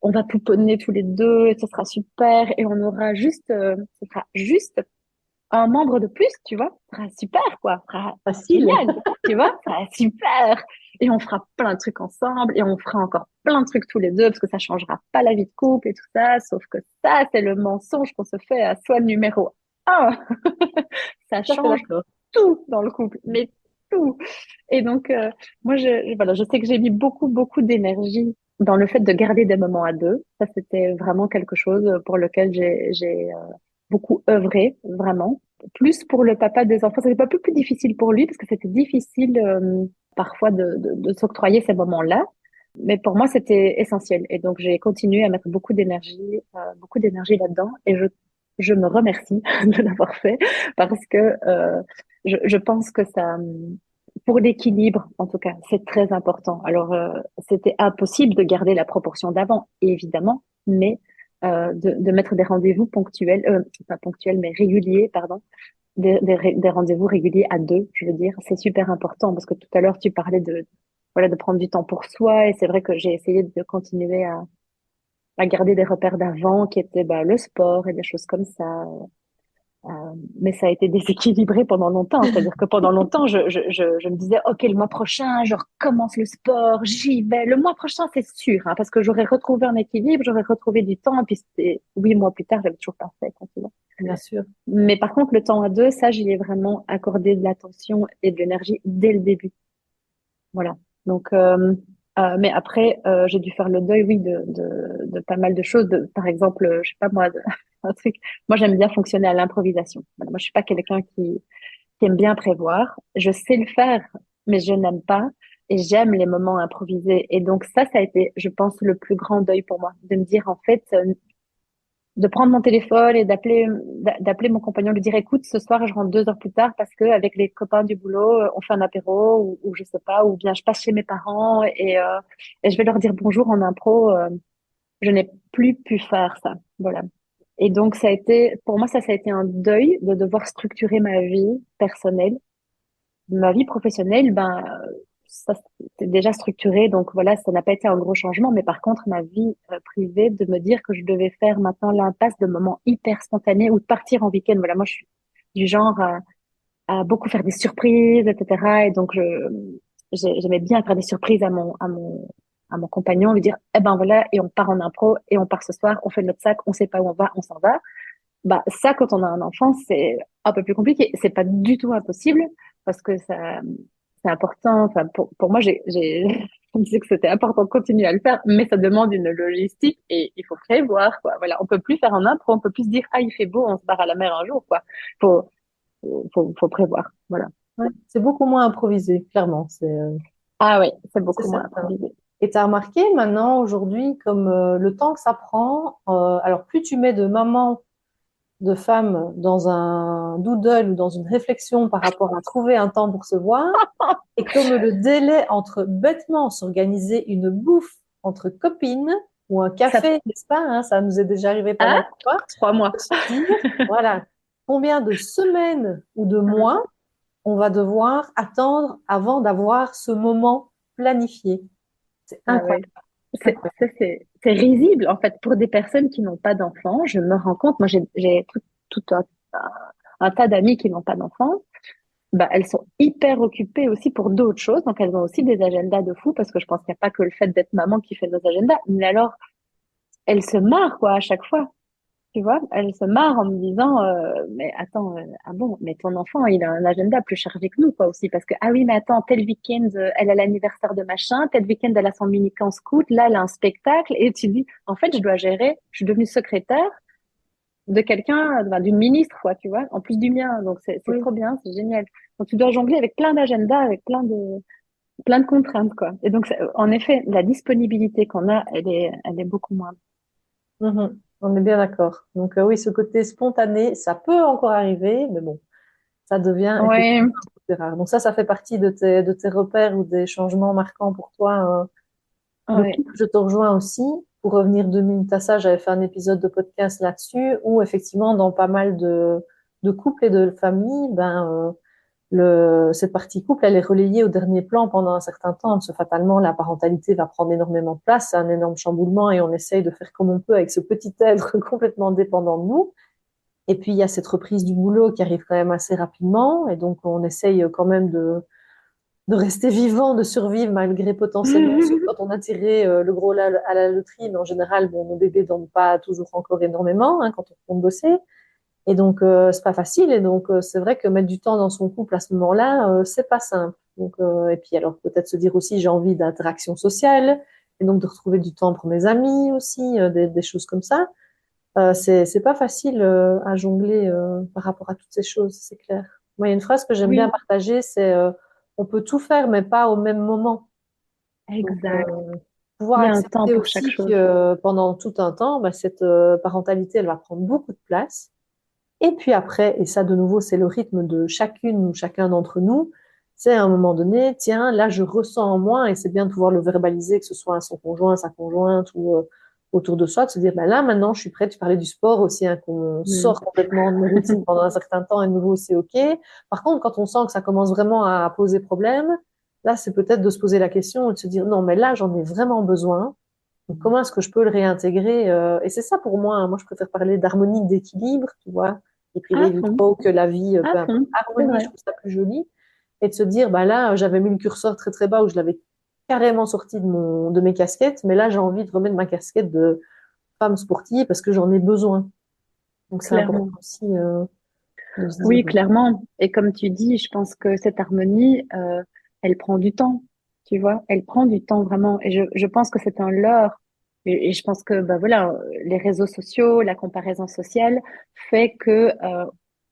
On va pouponner tous les deux, et ce sera super, et on aura juste, ce sera juste un membre de plus, tu vois, ça sera super, quoi, ça sera Facile. génial, tu vois, ça sera super. Et on fera plein de trucs ensemble et on fera encore plein de trucs tous les deux parce que ça changera pas la vie de couple et tout ça, sauf que ça, c'est le mensonge qu'on se fait à soi numéro un. Ça Tout à fait change d'accord. tout dans le couple, mais tout. Et donc, moi, voilà, je sais que j'ai mis beaucoup d'énergie dans le fait de garder des moments à deux. Ça, c'était vraiment quelque chose pour lequel j'ai beaucoup œuvré, vraiment. Plus pour le papa des enfants, c'était pas plus difficile pour lui parce que c'était difficile parfois de s'octroyer ces moments-là. Mais pour moi, c'était essentiel. Et donc, j'ai continué à mettre beaucoup d'énergie là-dedans. Et je me remercie de l'avoir fait parce que je pense que ça, pour l'équilibre, en tout cas, c'est très important. Alors, c'était impossible de garder la proportion d'avant, évidemment, mais de mettre des rendez-vous ponctuels, pas ponctuels, mais réguliers, pardon, des rendez-vous réguliers à deux, je veux dire, c'est super important parce que tout à l'heure, tu parlais voilà, de prendre du temps pour soi et c'est vrai que j'ai essayé de continuer à garder des repères d'avant qui étaient bah, le sport et des choses comme ça. Euh, mais ça a été déséquilibré pendant longtemps. C'est-à-dire que pendant longtemps, je me disais, OK, le mois prochain, je recommence le sport, j'y vais. Le mois prochain, c'est sûr, hein, parce que j'aurais retrouvé un équilibre, j'aurais retrouvé du temps. Et puis, c'était 8 mois plus tard, j'avais toujours pas fait. Quoi, tu vois. Bien sûr. Mais par contre, le temps à deux, ça, j'y ai vraiment accordé de l'attention et de l'énergie dès le début. Voilà. Donc, mais après, j'ai dû faire le deuil, oui, de pas mal de choses. Par exemple, je sais pas moi, un truc. Moi, j'aime bien fonctionner à l'improvisation. Voilà, moi, je suis pas quelqu'un qui aime bien prévoir. Je sais le faire, mais je n'aime pas. Et j'aime les moments improvisés. Et donc, ça a été, je pense, le plus grand deuil pour moi, de me dire, en fait, de prendre mon téléphone et d'appeler mon compagnon, lui dire, écoute, ce soir, je rentre 2 heures plus tard parce que avec les copains du boulot, on fait un apéro ou je sais pas, ou bien je passe chez mes parents et je vais leur dire bonjour en impro. Je n'ai plus pu faire ça. Voilà. Et donc, pour moi, ça a été un deuil de devoir structurer ma vie personnelle. Ma vie professionnelle, ben, ça, c'était déjà structuré. Donc, voilà, ça n'a pas été un gros changement. Mais par contre, ma vie privée, de me dire que je devais faire maintenant l'impasse de moments hyper spontanés ou de partir en week-end. Voilà, moi, je suis du genre à beaucoup faire des surprises, etc. Et donc, j'aimais bien faire des surprises à mon compagnon, lui dire, eh ben voilà, et on part en impro, et on part ce soir, on fait notre sac, on sait pas où on va, on s'en va. Bah, ça, quand on a un enfant, c'est un peu plus compliqué. C'est pas du tout impossible parce que ça, c'est important. Enfin, pour moi, On disait que c'était important de continuer à le faire, mais ça demande une logistique et il faut prévoir, quoi. Voilà, on peut plus faire un impro, on peut plus se dire, ah, il fait beau, on se barre à la mer un jour, quoi. Faut, faut prévoir. Voilà. Ouais. C'est beaucoup moins improvisé, clairement. Ah oui, c'est C'est beaucoup moins certain. improvisé. Et tu as remarqué maintenant, aujourd'hui, comme le temps que ça prend, alors plus tu mets de maman, de femme dans un doodle ou dans une réflexion par rapport à trouver un temps pour se voir, et comme le délai entre bêtement s'organiser une bouffe entre copines ou un Ça, café, n'est-ce pas, hein, ça nous est déjà arrivé pas ah, mal de fois, 3 mois. de se dire, voilà, combien de semaines ou de mois on va devoir attendre avant d'avoir ce moment planifié. C'est Ah ouais. incroyable, incroyable. C'est risible, en fait, pour des personnes qui n'ont pas d'enfants. Je me rends compte, moi, j'ai tout un tas d'amis qui n'ont pas d'enfants. Bah, elles sont hyper occupées aussi pour d'autres choses. Donc, elles ont aussi des agendas de fou parce que je pense qu'il n'y a pas que le fait d'être maman qui fait nos agendas. Mais alors, elles se marrent, quoi, à chaque fois. Tu vois, elles se marrent en me disant, mais attends, ah bon, mais ton enfant, il a un agenda plus chargé que nous, quoi, aussi, parce que, ah oui, mais attends, tel week-end, elle a l'anniversaire de machin, tel week-end, elle a son mini-camp scout, là, elle a un spectacle, et tu dis, en fait, je dois gérer, je suis devenue secrétaire de quelqu'un, enfin, d'une ministre, quoi, tu vois, en plus du mien, donc c'est Oui. trop bien, c'est génial. Donc, tu dois jongler avec plein d'agendas, avec plein de contraintes, quoi. Et donc, en effet, la disponibilité qu'on a, elle est beaucoup moins. Mhm. On est bien d'accord. Donc oui, ce côté spontané, ça peut encore arriver, mais bon, ça devient Ouais, effectivement un peu plus rare. Donc ça fait partie de tes repères ou des changements marquants pour toi, hein. Le ouais, couple, je te rejoins aussi. Pour revenir 2 minutes à ça, j'avais fait un épisode de podcast là-dessus où effectivement, dans pas mal de couples et de familles, cette partie couple, elle est relayée au dernier plan pendant un certain temps, parce que fatalement, la parentalité va prendre énormément de place, c'est un énorme chamboulement et on essaye de faire comme on peut avec ce petit être complètement dépendant de nous. Et puis, il y a cette reprise du boulot qui arrive quand même assez rapidement et donc on essaye quand même de rester vivant, de survivre malgré potentiellement, sauf quand on a tiré le gros lot à la loterie, mais en général, bon, nos bébés dorment pas toujours encore énormément quand on compte bosser. Et donc, c'est pas facile. Et donc, c'est vrai que mettre du temps dans son couple à ce moment-là, c'est pas simple. Donc, et puis alors peut-être se dire aussi, j'ai envie d'interaction sociale, et donc de retrouver du temps pour mes amis aussi, des choses comme ça. C'est pas facile à jongler par rapport à toutes ces choses, c'est clair. Moi, il y a une phrase que j'aime bien oui, partager, c'est on peut tout faire, mais pas au même moment. Donc, exact. pouvoir Il y a un temps accepter pour chaque aussi que chose. pendant tout un temps, cette parentalité, elle va prendre beaucoup de place. Et puis après, et ça de nouveau, c'est le rythme de chacune ou chacun d'entre nous, c'est à un moment donné, tiens, là je ressens en moi, et c'est bien de pouvoir le verbaliser, que ce soit à son conjoint, à sa conjointe ou autour de soi, de se dire, ben là maintenant je suis prête, tu parlais du sport aussi, hein, qu'on Mm. sort complètement de nos routines pendant un certain temps, et de nouveau c'est OK. Par contre, quand on sent que ça commence vraiment à poser problème, là c'est peut-être de se poser la question et de se dire, non, mais là j'en ai vraiment besoin. Donc, comment est-ce que je peux le réintégrer et c'est ça pour moi, hein. Moi, je préfère parler d'harmonie, d'équilibre, tu vois, À écrire du fond, trop que la vie, à peu importe. fond, c'est Harmonie, vrai. je trouve ça plus joli. Et de se dire, bah là, j'avais mis le curseur très très bas où je l'avais carrément sorti de mes casquettes, mais là, j'ai envie de remettre ma casquette de femme sportive parce que j'en ai besoin. Donc, c'est important Clairement. aussi de se dire, Oui, clairement. Et comme tu dis, je pense que cette harmonie, elle prend du temps, tu vois, elle prend du temps vraiment. Et je pense que c'est un leurre. Et je pense que, bah voilà, les réseaux sociaux, la comparaison sociale fait que,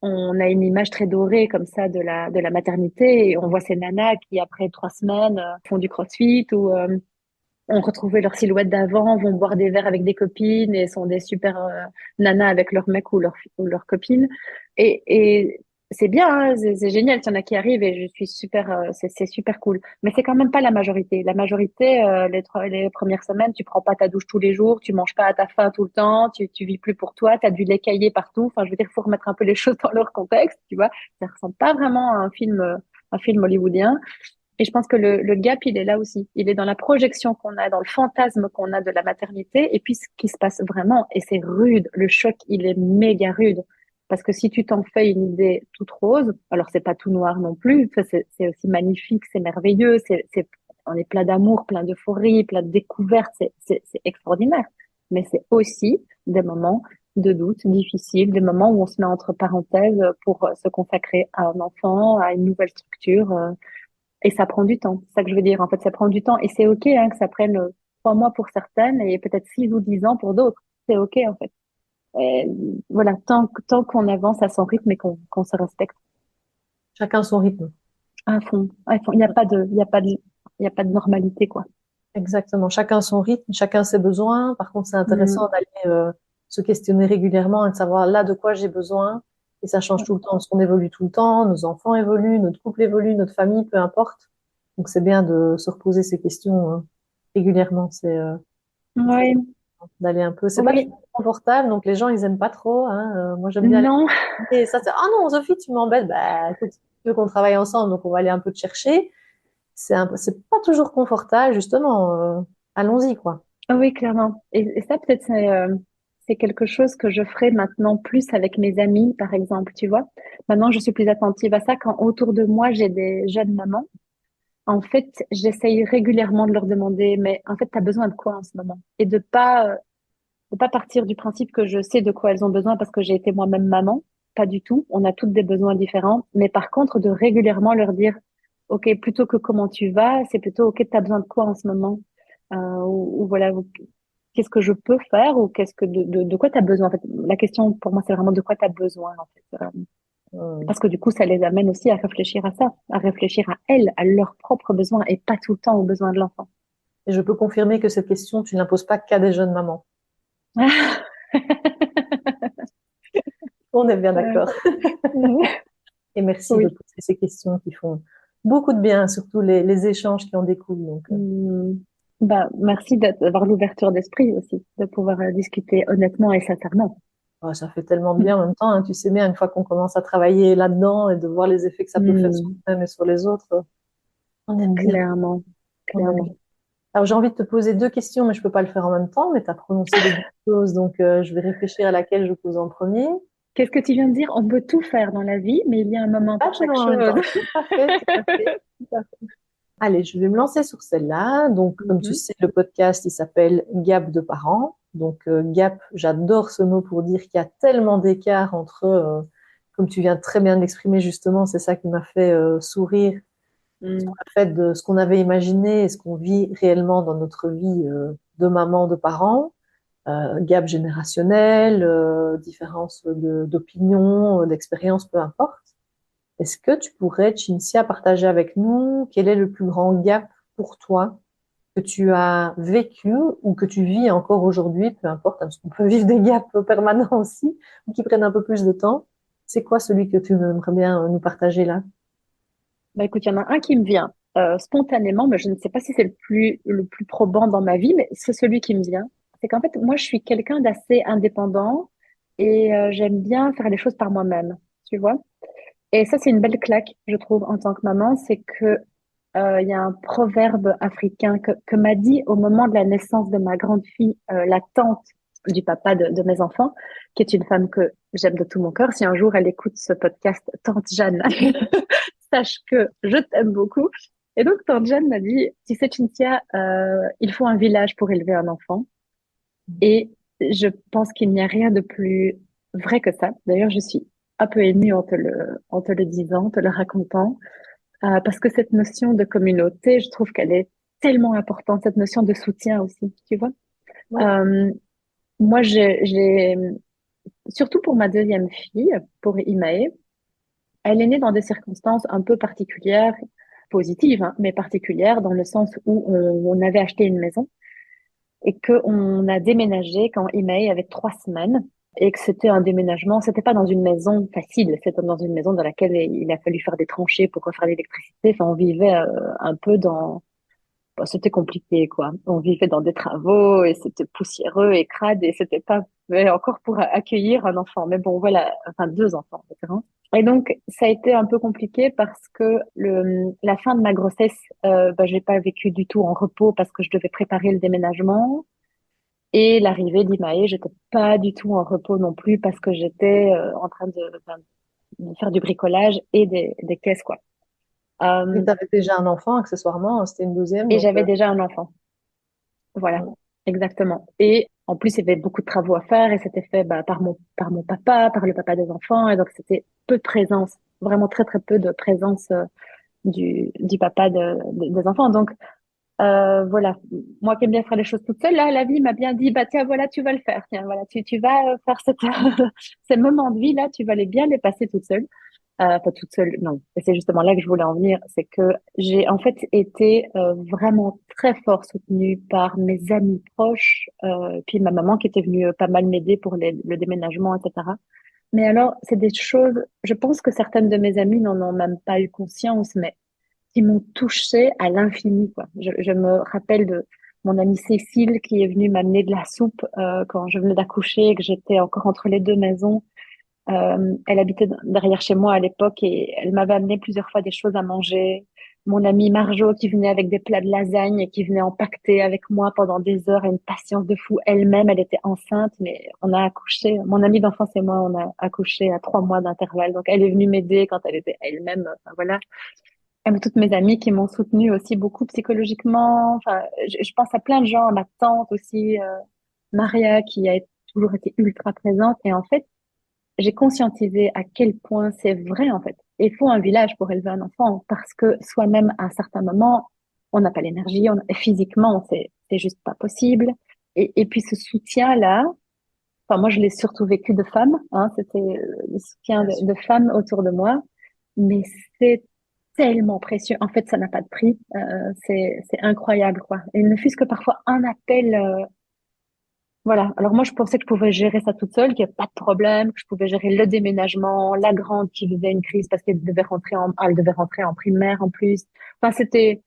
on a une image très dorée comme ça de la maternité et on voit ces nanas qui, après 3 semaines, font du crossfit ou, ont retrouvé leur silhouette d'avant, vont boire des verres avec des copines et sont des super nanas avec leur mec ou leur copine. Et c'est bien, hein, c'est génial, il y en a qui arrivent et je suis super, c'est super cool. Mais c'est quand même pas la majorité. La majorité, les premières semaines, tu prends pas ta douche tous les jours, tu manges pas à ta faim tout le temps, tu vis plus pour toi, tu as du lait caillé partout. Enfin, je veux dire, faut remettre un peu les choses dans leur contexte, tu vois. Ça ressemble pas vraiment à un film hollywoodien. Et je pense que le gap, il est là aussi. Il est dans la projection qu'on a, dans le fantasme qu'on a de la maternité, et puis ce qui se passe vraiment. Et c'est rude. Le choc, il est méga rude. Parce que si tu t'en fais une idée toute rose, alors c'est pas tout noir non plus. Ça, c'est aussi magnifique, c'est merveilleux. On est plein d'amour, plein d'euphorie, plein de découvertes. C'est extraordinaire. Mais c'est aussi des moments de doute difficiles, des moments où on se met entre parenthèses pour se consacrer à un enfant, à une nouvelle structure. Et ça prend du temps. C'est ça que je veux dire. En fait, ça prend du temps et c'est OK, hein, que ça prenne 3 mois pour certaines et peut-être 6 ou 10 ans pour d'autres. C'est OK, en fait. Et voilà, tant qu'on avance à son rythme et qu'on se respecte Chacun son rythme. à fond, à fond. Il y a pas de normalité, quoi. Exactement. Chacun son rythme, chacun ses besoins. Par contre, c'est intéressant Mm. d'aller se questionner régulièrement et de savoir là de quoi j'ai besoin. Et ça change tout le temps, parce qu'on évolue tout le temps, nos enfants évoluent, notre couple évolue, notre famille, peu importe. Donc, c'est bien de se reposer ces questions régulièrement. C'est très Ouais, important d'aller un peu. C'est pas oui, toujours confortable, donc les gens, ils aiment pas trop. Hein. Moi, j'aime bien aller. non. Et ça, c'est ah non, Sophie, tu m'embêtes. Bah, écoute, tu veux qu'on travaille ensemble, donc on va aller un peu te chercher. C'est pas toujours confortable, justement. Allons-y, quoi. Ah oui, clairement. Et ça, peut-être, c'est quelque chose que je ferai maintenant plus avec mes amis, par exemple, tu vois. Maintenant, je suis plus attentive à ça quand autour de moi, j'ai des jeunes mamans. En fait, j'essaye régulièrement de leur demander, mais en fait, tu as besoin de quoi en ce moment? Et de pas partir du principe que je sais de quoi elles ont besoin parce que j'ai été moi-même maman. Pas du tout. On a toutes des besoins différents. Mais par contre, de régulièrement leur dire, OK, plutôt que comment tu vas, c'est plutôt, OK, tu as besoin de quoi en ce moment? Ou voilà, qu'est-ce que je peux faire ou qu'est-ce que de quoi tu as besoin? En fait, la question pour moi, c'est vraiment de quoi tu as besoin, en fait. Euh, Parce que du coup, ça les amène aussi à réfléchir à ça, à réfléchir à elles, à leurs propres besoins et pas tout le temps aux besoins de l'enfant. Et je peux confirmer que cette question, tu ne la poses pas qu'à des jeunes mamans. On est bien d'accord. Et merci de Oui. poser ces questions qui font beaucoup de bien, surtout les échanges qui en découlent. Donc, Hmm. Bah, merci d'avoir l'ouverture d'esprit aussi, de pouvoir discuter honnêtement et sincèrement. ça fait tellement de bien en même temps. Hein, tu sais bien, une fois qu'on commence à travailler là-dedans et de voir les effets que ça peut faire sur Hmm. nous-mêmes et sur les autres, on aime bien. Clairement, On aime bien. clairement. Alors, j'ai envie de te poser deux questions, mais je peux pas le faire en même temps. Mais tu as prononcé les deux choses, donc je vais réfléchir à laquelle je pose en premier. Qu'est-ce que tu viens de dire? On peut tout faire dans la vie, mais il y a un moment Pas pour chaque toujours en même chose. temps. Tout à fait, tout à fait, tout à fait. Allez, je vais me lancer sur celle-là. Donc, comme tu Mhm. sais, le podcast, il s'appelle Gap de parents. Donc, gap, j'adore ce mot pour dire qu'il y a tellement d'écart entre, comme tu viens très bien d'exprimer justement, c'est ça qui m'a fait sourire, Hmm. le fait de ce qu'on avait imaginé et ce qu'on vit réellement dans notre vie de maman, de parents. Gap générationnel, différence d'opinion, d'expérience, peu importe. Est-ce que tu pourrais, Cinzia, partager avec nous quel est le plus grand gap pour toi que tu as vécu ou que tu vis encore aujourd'hui, peu importe, hein, parce qu'on peut vivre des gaps permanents aussi, ou qui prennent un peu plus de temps. C'est quoi celui que tu aimerais bien nous partager là? Bah, écoute, il y en a un qui me vient spontanément, mais je ne sais pas si c'est le plus probant dans ma vie, mais c'est celui qui me vient. C'est qu'en fait, moi, je suis quelqu'un d'assez indépendant et j'aime bien faire les choses par moi-même, tu vois. Et ça, c'est une belle claque, je trouve, en tant que maman, c'est que il y a un proverbe africain que m'a dit au moment de la naissance de ma grande fille, la tante du papa de mes enfants, qui est une femme que j'aime de tout mon cœur. Si un jour elle écoute ce podcast, tante Jeanne, sache que je t'aime beaucoup. Et donc, tante Jeanne m'a dit, tu sais, Cynthia, il faut un village pour élever un enfant. Et je pense qu'il n'y a rien de plus vrai que ça. D'ailleurs, je suis un peu émue en te le disant, en te le racontant. Parce que cette notion de communauté, je trouve qu'elle est tellement importante, cette notion de soutien aussi, tu vois. Oui, Euh, Moi, surtout pour ma deuxième fille, pour Imae, elle est née dans des circonstances un peu particulières, positives, hein, mais particulières, dans le sens où on avait acheté une maison et qu'on a déménagé quand Imae avait 3 semaines et que c'était un déménagement, c'était pas dans une maison facile, c'était dans une maison dans laquelle il a fallu faire des tranchées pour refaire l'électricité. Enfin, on vivait un peu dans. Bon, c'était compliqué, quoi. On vivait dans des travaux et c'était poussiéreux et crade et c'était pas mais encore pour accueillir un enfant. Mais bon, voilà, enfin 2 enfants, etc. Et donc, ça a été un peu compliqué parce que la fin de ma grossesse, j'ai pas vécu du tout en repos parce que je devais préparer le déménagement. Et l'arrivée d'Imae, j'étais pas du tout en repos non plus parce que j'étais en train de faire du bricolage et des caisses, quoi. et Euh, tu avais déjà un enfant, accessoirement, hein, c'était une deuxième, et donc j'avais déjà un enfant. Voilà, exactement. Et en plus, il y avait beaucoup de travaux à faire et c'était fait par mon papa, par le papa des enfants. Et donc, c'était peu de présence, vraiment très, très peu de présence du papa des enfants. Donc, voilà, moi qui aime bien faire les choses toute seule, là, la vie m'a bien dit, bah tiens, voilà, tu vas le faire. Tiens, voilà, tu vas faire ces moments de vie là, tu vas les bien les passer toute seule. Pas toute seule, non. Et c'est justement là que je voulais en venir, c'est que j'ai en fait été vraiment très fort soutenue par mes amis proches, puis ma maman qui était venue pas mal m'aider pour le déménagement, etc. Mais alors, c'est des choses, je pense que certaines de mes amies n'en ont même pas eu conscience, mais qui m'ont touchée à l'infini, quoi. Je me rappelle de mon amie Cécile qui est venue m'amener de la soupe quand je venais d'accoucher et que j'étais encore entre les deux maisons. Elle habitait derrière chez moi à l'époque et elle m'avait amené plusieurs fois des choses à manger. Mon amie Marjo qui venait avec des plats de lasagne et qui venait empaqueter avec moi pendant des heures, une patience de fou. Elle-même, elle était enceinte, mais on a accouché. Mon amie d'enfance et moi, on a accouché à 3 mois d'intervalle. Donc, elle est venue m'aider quand elle était elle-même. Enfin, voilà. Et toutes mes amies qui m'ont soutenue aussi beaucoup psychologiquement. Enfin, je pense à plein de gens, à ma tante aussi, Maria, qui a toujours été ultra présente. Et en fait, j'ai conscientisé à quel point c'est vrai en fait. Il faut un village pour élever un enfant parce que soi-même à un certain moment, on n'a pas l'énergie, physiquement, c'est juste pas possible. Et puis ce soutien-là, enfin moi je l'ai surtout vécu de femmes, hein, c'était le soutien Bien sûr. de femmes autour de moi, mais c'est tellement précieux. En fait, ça n'a pas de prix. C'est incroyable quoi. Et ne fût-ce que parfois un appel. Voilà. Alors moi, je pensais que je pouvais gérer ça toute seule, qu'il n'y a pas de problème, que je pouvais gérer le déménagement, la grande qui vivait une crise parce qu'elle devait elle devait rentrer en primaire en plus. Enfin, c'était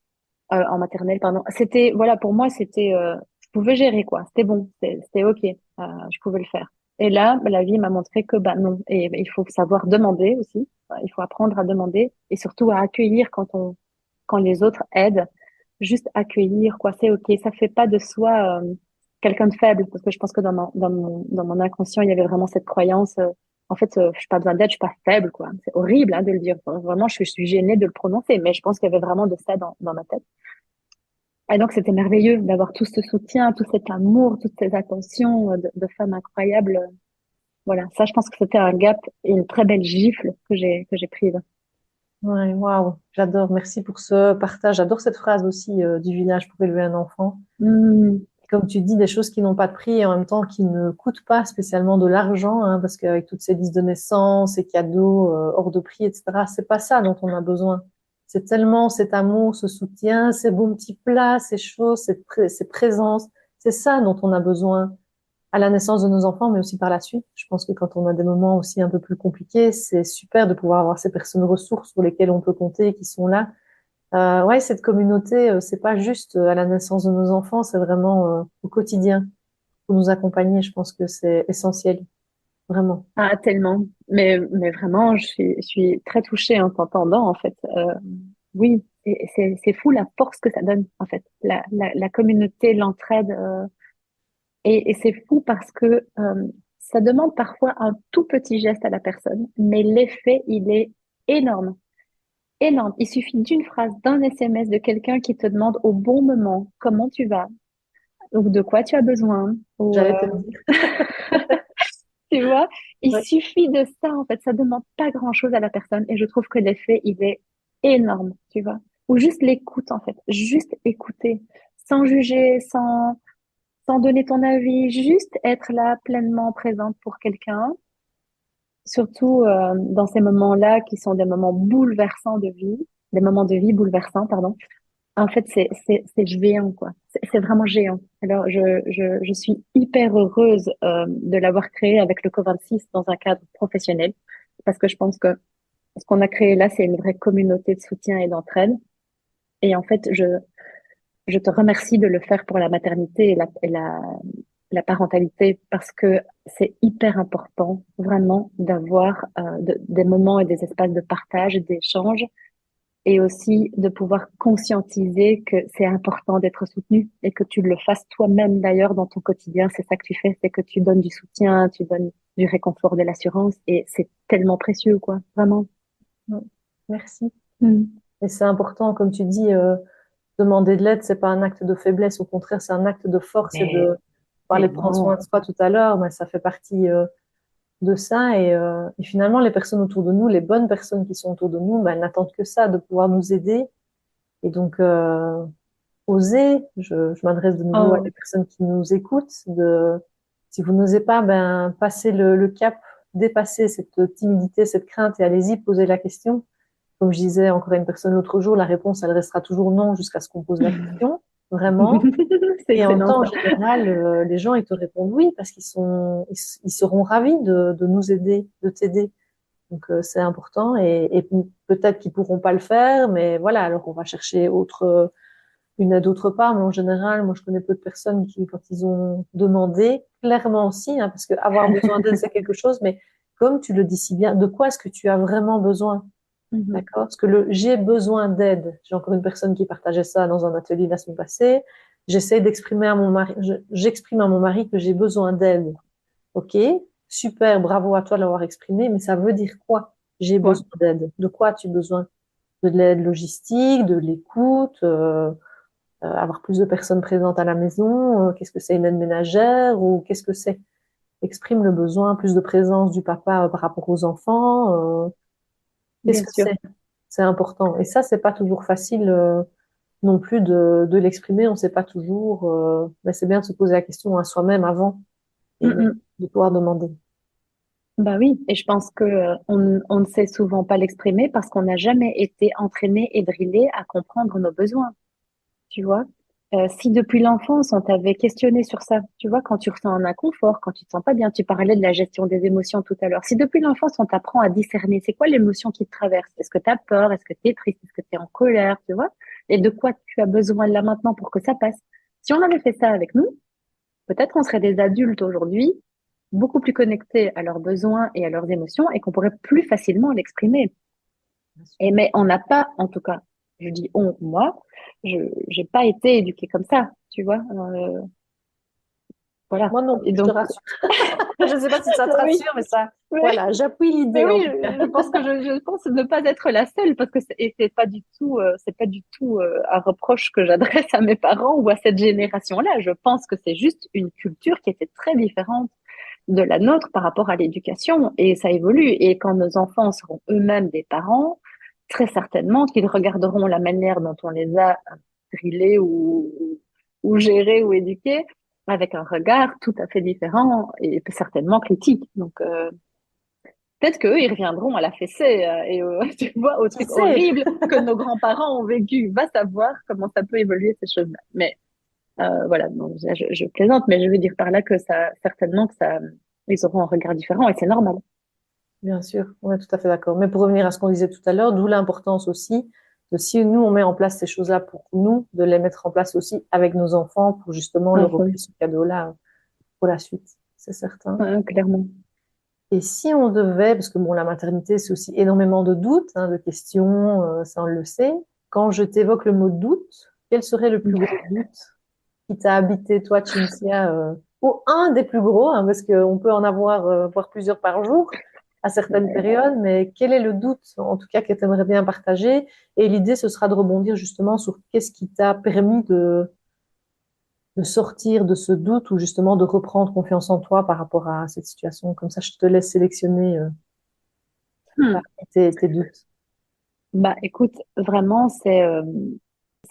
en maternelle, pardon. C'était, voilà, pour moi, c'était, je pouvais gérer quoi. C'était bon, c'était ok. Je pouvais le faire. Et là, bah, la vie m'a montré que bah non. Et bah, il faut savoir demander aussi. Il faut apprendre à demander et surtout à accueillir quand les autres aident. Juste accueillir quoi. C'est ok. Ça fait pas de soi quelqu'un de faible parce que je pense que dans mon inconscient il y avait vraiment cette croyance. En fait, je suis pas besoin d'aide, je suis pas faible quoi. C'est horrible hein, de le dire. Enfin, vraiment, je suis gênée de le prononcer, mais je pense qu'il y avait vraiment de ça dans ma tête. Et donc, c'était merveilleux d'avoir tout ce soutien, tout cet amour, toutes ces attentions de femmes incroyables. Voilà, ça, je pense que c'était un gap et une très belle gifle que j'ai prise. Ouais, waouh, j'adore. Merci pour ce partage. J'adore cette phrase aussi du village pour élever un enfant. Hmm, Comme tu dis, des choses qui n'ont pas de prix et en même temps qui ne coûtent pas spécialement de l'argent, hein, parce qu'avec toutes ces listes de naissance, ces cadeaux hors de prix, etc., c'est pas ça dont on a besoin. C'est tellement cet amour, ce soutien, ces bons petits plats, ces choses, ces présences. C'est ça dont on a besoin à la naissance de nos enfants, mais aussi par la suite. Je pense que quand on a des moments aussi un peu plus compliqués, c'est super de pouvoir avoir ces personnes ressources sur lesquelles on peut compter et qui sont là. Ouais, cette communauté, c'est pas juste à la naissance de nos enfants, c'est vraiment au quotidien pour nous accompagner. Je pense que c'est essentiel, vraiment. ah, tellement. Mais vraiment, je suis très touchée en t'entendant, en fait. Oui, et c'est fou la force que ça donne, en fait. La communauté, l'entraide. Et c'est fou parce que ça demande parfois un tout petit geste à la personne, mais l'effet, il est énorme. Énorme. Il suffit d'une phrase, d'un SMS de quelqu'un qui te demande au bon moment comment tu vas, ou de quoi tu as besoin, ou J'allais te le dire. tu vois, il Ouais. suffit de ça, en fait. Ça demande pas grand-chose à la personne. Et je trouve que l'effet, il est énorme, tu vois. Ou juste l'écoute, en fait. Juste écouter, sans juger, sans donner ton avis, juste être là pleinement présente pour quelqu'un, surtout dans ces moments-là qui sont des moments bouleversants de vie, des moments de vie bouleversants, pardon. En fait, c'est géant, quoi. C'est vraiment géant. Alors, je suis hyper heureuse de l'avoir créé avec le Co26 dans un cadre professionnel, parce que je pense que ce qu'on a créé là, c'est une vraie communauté de soutien et d'entraide. Et en fait, je te remercie de le faire pour la maternité et la parentalité parce que c'est hyper important vraiment d'avoir des moments et des espaces de partage, d'échange et aussi de pouvoir conscientiser que c'est important d'être soutenu et que tu le fasses toi-même d'ailleurs dans ton quotidien. C'est ça que tu fais, c'est que tu donnes du soutien, tu donnes du réconfort, de l'assurance et c'est tellement précieux, quoi, vraiment. Ouais. Merci. Mm. Et c'est important, comme tu dis, demander de l'aide, c'est pas un acte de faiblesse. Au contraire, c'est un acte de force et Mais de parler de prendre soin tellement. de soi tout à l'heure, mais ça fait partie de ça. Et finalement, les personnes autour de nous, les bonnes personnes qui sont autour de nous, ben, elles n'attendent que ça, de pouvoir nous aider. Et donc, oser, je m'adresse de nouveau à Oh, des personnes qui nous écoutent, si vous n'osez pas, ben, passer le cap, dépasser cette timidité, cette crainte et allez-y, poser la question. Comme je disais encore à une personne l'autre jour, la réponse, elle restera toujours non jusqu'à ce qu'on pose la question, vraiment. c'est Et en excellent temps ça. général, les gens, ils te répondent oui parce ils seront ravis de nous aider, de t'aider. Donc, c'est important et peut-être qu'ils pourront pas le faire, mais voilà, alors on va chercher une aide autre part. Mais en général, moi, je connais peu de personnes qui, quand ils ont demandé, clairement aussi, hein, parce que avoir besoin d'aide, c'est quelque chose, mais comme tu le dis si bien, de quoi est-ce que tu as vraiment besoin? Mhm. D'accord? Parce que j'ai besoin d'aide. J'ai encore une personne qui partageait ça dans un atelier la semaine passée. J'essaie d'exprimer à mon mari, j'exprime à mon mari que j'ai besoin d'aide. Ok? Super, bravo à toi de l'avoir exprimé, mais ça veut dire quoi? J'ai Ouais, besoin d'aide. De quoi as-tu besoin? De l'aide logistique, de l'écoute, avoir plus de personnes présentes à la maison, qu'est-ce que c'est une aide ménagère ou qu'est-ce que c'est? Exprime le besoin, plus de présence du papa par rapport aux enfants, qu'est-ce bien que sûr. c'est? C'est important. Et ça, c'est pas toujours facile non plus de l'exprimer. On sait pas toujours. Mais c'est bien de se poser la question à soi-même avant et Mm-mm. de pouvoir demander. Bah oui, et je pense que on ne sait souvent pas l'exprimer parce qu'on n'a jamais été entraîné et drillé à comprendre nos besoins. Tu vois, si depuis l'enfance on t'avait questionné sur ça, tu vois, quand tu ressens un inconfort, quand tu te sens pas bien, tu parlais de la gestion des émotions tout à l'heure. Si depuis l'enfance on t'apprend à discerner, c'est quoi l'émotion qui te traverse? Est-ce que tu as peur? Est-ce que tu es triste? Est-ce que tu es en colère? Tu vois? Et de quoi tu as besoin là maintenant pour que ça passe? Si on avait fait ça avec nous, peut-être on serait des adultes aujourd'hui, beaucoup plus connectés à leurs besoins et à leurs émotions et qu'on pourrait plus facilement l'exprimer. Bien sûr. Et mais on n'a pas, en tout cas, je dis on, moi, je j'ai pas été éduquée comme ça, tu vois. Voilà. Moi non Et plus, je te donc, rassure. Je ne sais pas si ça te oui, rassure, mais ça, mais, voilà, j'appuie mais l'idée oui, en tout cas. je pense que je pense ne pas être la seule parce que c'est pas du tout un reproche que j'adresse à mes parents ou à cette génération-là. Je pense que c'est juste une culture qui était très différente de la nôtre par rapport à l'éducation et ça évolue. Et quand nos enfants seront eux-mêmes des parents, très certainement qu'ils regarderont la manière dont on les a drillés ou gérés ou éduqués avec un regard tout à fait différent et certainement critique. Donc, peut-être qu'eux, ils reviendront à la fessée tu vois, au Qui truc sait? horrible que nos grands-parents ont vécu. Va savoir comment ça peut évoluer ces choses-là. Mais voilà, donc, je plaisante, mais je veux dire par là que ça, certainement que ça, ils auront un regard différent et c'est normal. Bien sûr, on est tout à fait d'accord. Mais pour revenir à ce qu'on disait tout à l'heure, d'où l'importance aussi de si nous on met en place ces choses-là pour nous, de les mettre en place aussi avec nos enfants pour justement leur offrir Enfin, ce cadeau-là pour la suite, c'est certain. clairement. Et si on devait, parce que bon, la maternité, c'est aussi énormément de doutes, hein, de questions, ça on le sait. Quand je t'évoque le mot doute, quel serait le plus gros doute qui t'a habité, toi, Cynthia, ou un des plus gros, hein, parce qu'on peut en avoir, voire plusieurs par jour à certaines périodes, mais quel est le doute, en tout cas, que tu aimerais bien partager? Et l'idée, ce sera de rebondir justement sur qu'est-ce qui t'a permis de sortir de ce doute ou justement de reprendre confiance en toi par rapport à cette situation. Comme ça, je te laisse sélectionner Hmm. parmi tes doutes. Bah, écoute, vraiment, c'est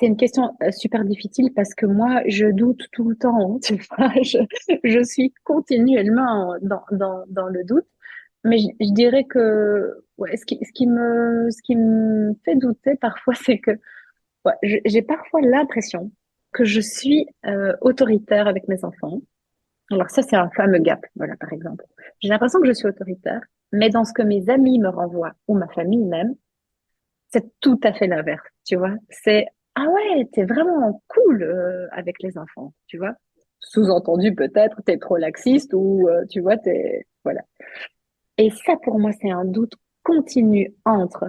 une question super difficile parce que moi, je doute tout le temps. Tu vois, je suis continuellement dans le doute. Mais je dirais que ouais, ce qui me fait douter parfois, c'est que ouais, j'ai parfois l'impression que je suis autoritaire avec mes enfants. Alors ça, c'est un fameux gap, voilà, par exemple. J'ai l'impression que je suis autoritaire, mais dans ce que mes amis me renvoient, ou ma famille même, c'est tout à fait l'inverse, tu vois. C'est, ah ouais, t'es vraiment cool avec les enfants, tu vois. Sous-entendu peut-être, t'es trop laxiste ou, tu vois, voilà. Et ça, pour moi, c'est un doute continu entre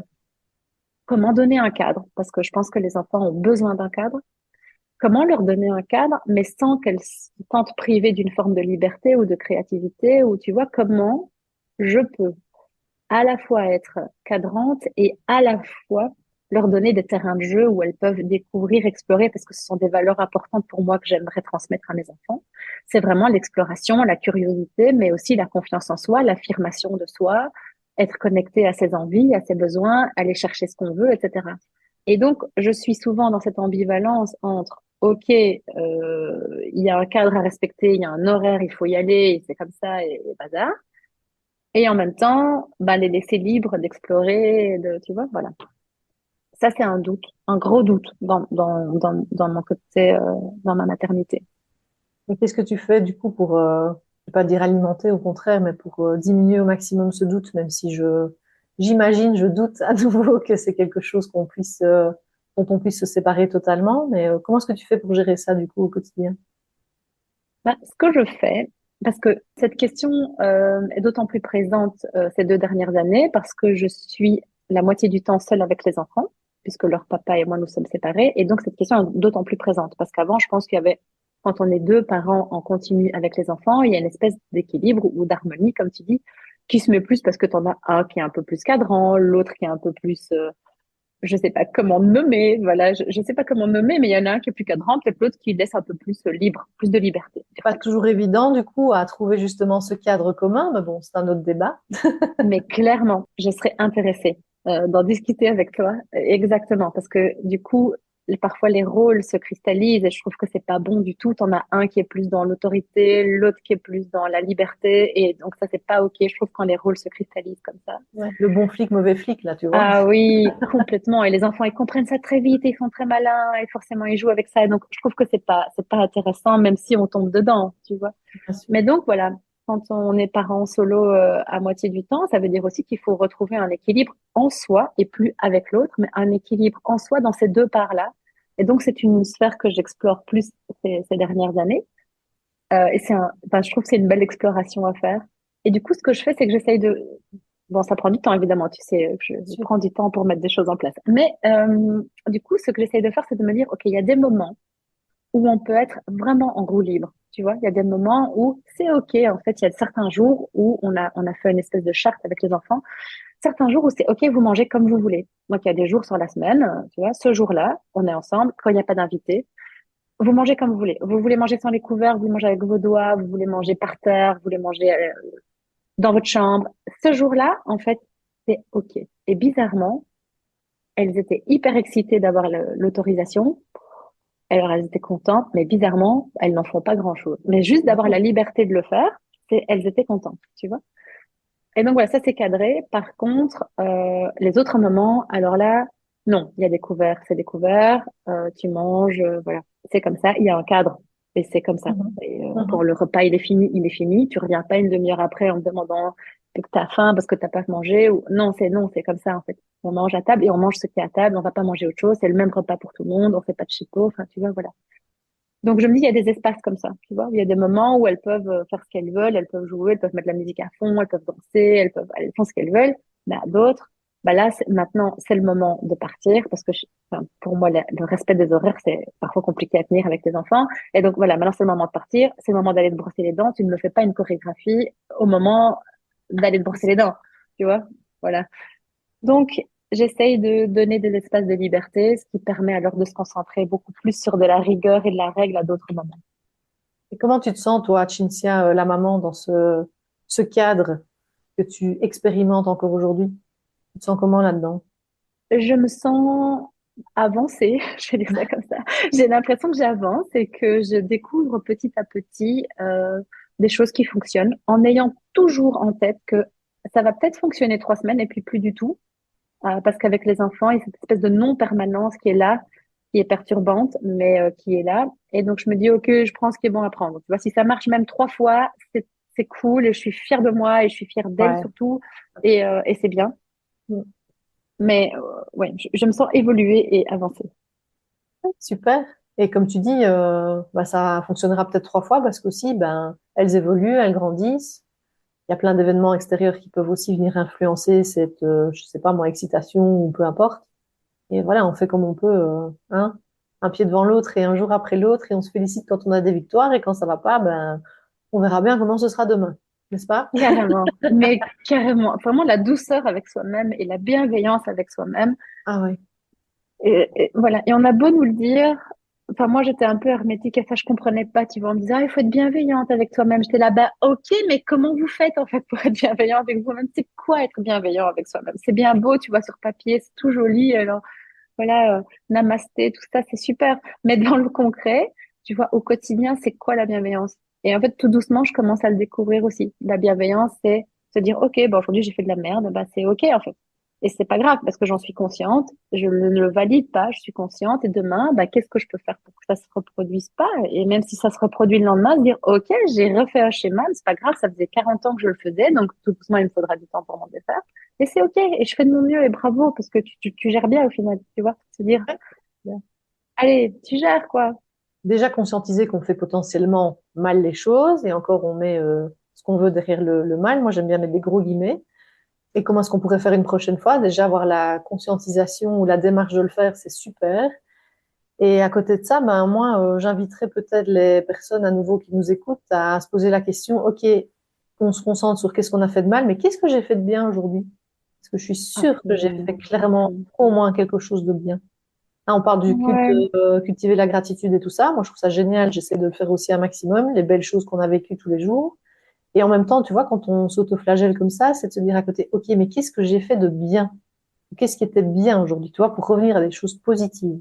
comment donner un cadre, parce que je pense que les enfants ont besoin d'un cadre, comment leur donner un cadre, mais sans qu'elles se sentent privées d'une forme de liberté ou de créativité, ou tu vois, comment je peux à la fois être cadrante et à la fois leur donner des terrains de jeu où elles peuvent découvrir, explorer, parce que ce sont des valeurs importantes pour moi que j'aimerais transmettre à mes enfants. C'est vraiment l'exploration, la curiosité, mais aussi la confiance en soi, l'affirmation de soi, être connecté à ses envies, à ses besoins, aller chercher ce qu'on veut, etc. Et donc, je suis souvent dans cette ambivalence entre, OK, il y a un cadre à respecter, il y a un horaire, il faut y aller, et c'est comme ça, et bazar. Et en même temps, bah, les laisser libres d'explorer, tu vois, voilà. Ça, c'est un doute, un gros doute dans mon côté, dans ma maternité. Et qu'est-ce que tu fais du coup pour, je vais pas dire alimenter, au contraire, mais pour diminuer au maximum ce doute, même si j'imagine, je doute à nouveau que c'est quelque chose dont on puisse se séparer totalement. Mais comment est-ce que tu fais pour gérer ça du coup au quotidien? Bah, ce que je fais, parce que cette question est d'autant plus présente ces 2 dernières années, parce que je suis la moitié du temps seule avec les enfants, puisque leur papa et moi nous sommes séparés, et donc cette question est d'autant plus présente, parce qu'avant, je pense qu'il y avait, quand on est deux parents en continu avec les enfants, il y a une espèce d'équilibre ou d'harmonie, comme tu dis, qui se met plus parce que tu en as un qui est un peu plus cadrant, l'autre qui est un peu plus je sais pas comment nommer, voilà, je sais pas comment nommer, mais il y en a un qui est plus cadrant, peut-être l'autre qui laisse un peu plus libre, plus de liberté. Pas toujours évident du coup à trouver justement ce cadre commun, mais bon, c'est un autre débat. Mais clairement, je serais intéressée d'en discuter avec toi, exactement, parce que du coup, parfois les rôles se cristallisent et je trouve que c'est pas bon du tout. T'en as un qui est plus dans l'autorité, l'autre qui est plus dans la liberté, et donc ça c'est pas ok. Je trouve quand les rôles se cristallisent comme ça. Ouais. Le bon flic, mauvais flic, là, tu vois. Ah oui, complètement. Et les enfants, ils comprennent ça très vite, ils sont très malins et forcément ils jouent avec ça. Et donc, je trouve que c'est pas intéressant, même si on tombe dedans, tu vois. Bien sûr. Mais donc, voilà, quand on est parent solo à moitié du temps, ça veut dire aussi qu'il faut retrouver un équilibre en soi et plus avec l'autre, mais un équilibre en soi dans ces deux parts-là. Et donc, c'est une sphère que j'explore plus ces dernières années. Et enfin, je trouve que c'est une belle exploration à faire. Et du coup, ce que je fais, c'est que j'essaye de, bon, ça prend du temps, évidemment, tu sais, je Sûr. prends du temps pour mettre des choses en place. Mais du coup, ce que j'essaye de faire, c'est de me dire, OK, il y a des moments où on peut être vraiment en roue libre. Tu vois, il y a des moments où c'est OK. En fait, il y a certains jours où on a fait une espèce de charte avec les enfants. Certains jours où c'est OK, vous mangez comme vous voulez. Donc, il y a des jours sur la semaine, tu vois, ce jour-là, on est ensemble. Quand il n'y a pas d'invité, vous mangez comme vous voulez. Vous voulez manger sans les couverts, vous voulez manger avec vos doigts, vous voulez manger par terre, vous voulez manger dans votre chambre. Ce jour-là, en fait, c'est OK. Et bizarrement, elles étaient hyper excitées d'avoir l'autorisation. Alors, elles étaient contentes, mais bizarrement, elles n'en font pas grand-chose. Mais juste d'avoir la liberté de le faire, elles étaient contentes, tu vois. Et donc, voilà, ça, c'est cadré. Par contre, les autres moments, alors là, non, il y a des couverts, c'est des couverts, tu manges, voilà. C'est comme ça, il y a un cadre. Et c'est comme ça. Mhm. Et, quand Mhm. le repas, il est fini, il est fini. Tu reviens pas une demi-heure après en te demandant que tu as faim parce que t'as pas mangé ou non, c'est comme ça, en fait. On mange à table et on mange ce qui est à table. On va pas manger autre chose. C'est le même repas pour tout le monde. On fait pas de chipo. Enfin, tu vois, voilà. Donc, je me dis, il y a des espaces comme ça, tu vois. Il y a des moments où elles peuvent faire ce qu'elles veulent, elles peuvent jouer, elles peuvent mettre la musique à fond, elles peuvent danser, elles font ce qu'elles veulent. Mais à d'autres, bah là, maintenant, c'est le moment de partir parce que enfin, pour moi, le respect des horaires, c'est parfois compliqué à tenir avec tes enfants. Et donc, voilà, maintenant, c'est le moment de partir. C'est le moment d'aller te brosser les dents. Tu ne me fais pas une chorégraphie au moment d'aller te brosser les dents, tu vois. Voilà. Donc, j'essaye de donner des espaces de liberté, ce qui permet alors de se concentrer beaucoup plus sur de la rigueur et de la règle à d'autres moments. Et comment tu te sens, toi, Cinzia, la maman, dans ce cadre que tu expérimentes encore aujourd'hui? Tu te sens comment là-dedans? Je me sens avancée, je vais dire ça comme ça. J'ai l'impression que j'avance et que je découvre petit à petit des choses qui fonctionnent en ayant toujours en tête que ça va peut-être fonctionner 3 semaines et puis plus du tout. Parce qu'avec les enfants, il y a cette espèce de non-permanence qui est là, qui est perturbante, mais qui est là. Et donc, je me dis, OK, je prends ce qui est bon à prendre. Tu vois, si ça marche même 3 fois, c'est cool et je suis fière de moi et je suis fière d'elle Ouais. surtout. Et c'est bien. Mais ouais, je me sens évoluer et avancer. Super. Et comme tu dis, bah, ça fonctionnera peut-être 3 fois parce qu'aussi, ben, elles évoluent, elles grandissent. Il y a plein d'événements extérieurs qui peuvent aussi venir influencer cette, je sais pas moi, excitation ou peu importe. Et voilà, on fait comme on peut, hein, un pied devant l'autre et un jour après l'autre, et on se félicite quand on a des victoires et quand ça va pas, ben, on verra bien comment ce sera demain, n'est-ce pas? Carrément. Mais carrément. Vraiment la douceur avec soi-même et la bienveillance avec soi-même. Ah ouais. Et voilà. Et on a beau nous le dire. Enfin, moi, j'étais un peu hermétique à ça. Je comprenais pas. Tu vois, on me disait, ah, il faut être bienveillante avec toi-même. J'étais là, bah, ok, mais comment vous faites, en fait, pour être bienveillant avec vous-même? C'est quoi être bienveillant avec soi-même? C'est bien beau, tu vois, sur papier, c'est tout joli. Alors, voilà, namasté, tout ça, c'est super. Mais dans le concret, tu vois, au quotidien, c'est quoi la bienveillance? Et en fait, tout doucement, je commence à le découvrir aussi. La bienveillance, c'est se dire, OK, bon, aujourd'hui, j'ai fait de la merde, bah, c'est OK, en fait. Et c'est pas grave parce que j'en suis consciente, je ne le valide pas, je suis consciente. Et demain, bah, qu'est-ce que je peux faire pour que ça se reproduise pas? Et même si ça se reproduit le lendemain, se dire, OK, j'ai refait un schéma, mais c'est pas grave, ça faisait 40 ans que je le faisais, donc tout doucement, il me faudra du temps pour m'en défaire. Et c'est OK, et je fais de mon mieux, et bravo, parce que tu gères bien au final, tu vois. Se dire, allez, tu gères, quoi. Déjà conscientiser qu'on fait potentiellement mal les choses, et encore on met ce qu'on veut derrière le mal. Moi, j'aime bien mettre des gros guillemets. Et comment est-ce qu'on pourrait faire une prochaine fois? Déjà, avoir la conscientisation ou la démarche de le faire, c'est super. Et à côté de ça, ben, moi, j'inviterais peut-être les personnes à nouveau qui nous écoutent à se poser la question, OK, on se concentre sur qu'est-ce qu'on a fait de mal, mais qu'est-ce que j'ai fait de bien aujourd'hui? Parce que je suis À sûre que j'ai fait fond, à clairement fond. au moins quelque chose de bien. Là, on parle du culte, Ouais, cultiver la gratitude et tout ça. Moi, je trouve ça génial. J'essaie de le faire aussi un maximum, les belles choses qu'on a vécues tous les jours. Et en même temps, tu vois, quand on s'autoflagelle comme ça, c'est de se dire à côté, OK, mais qu'est-ce que j'ai fait de bien? Qu'est-ce qui était bien aujourd'hui, tu vois, pour revenir à des choses positives.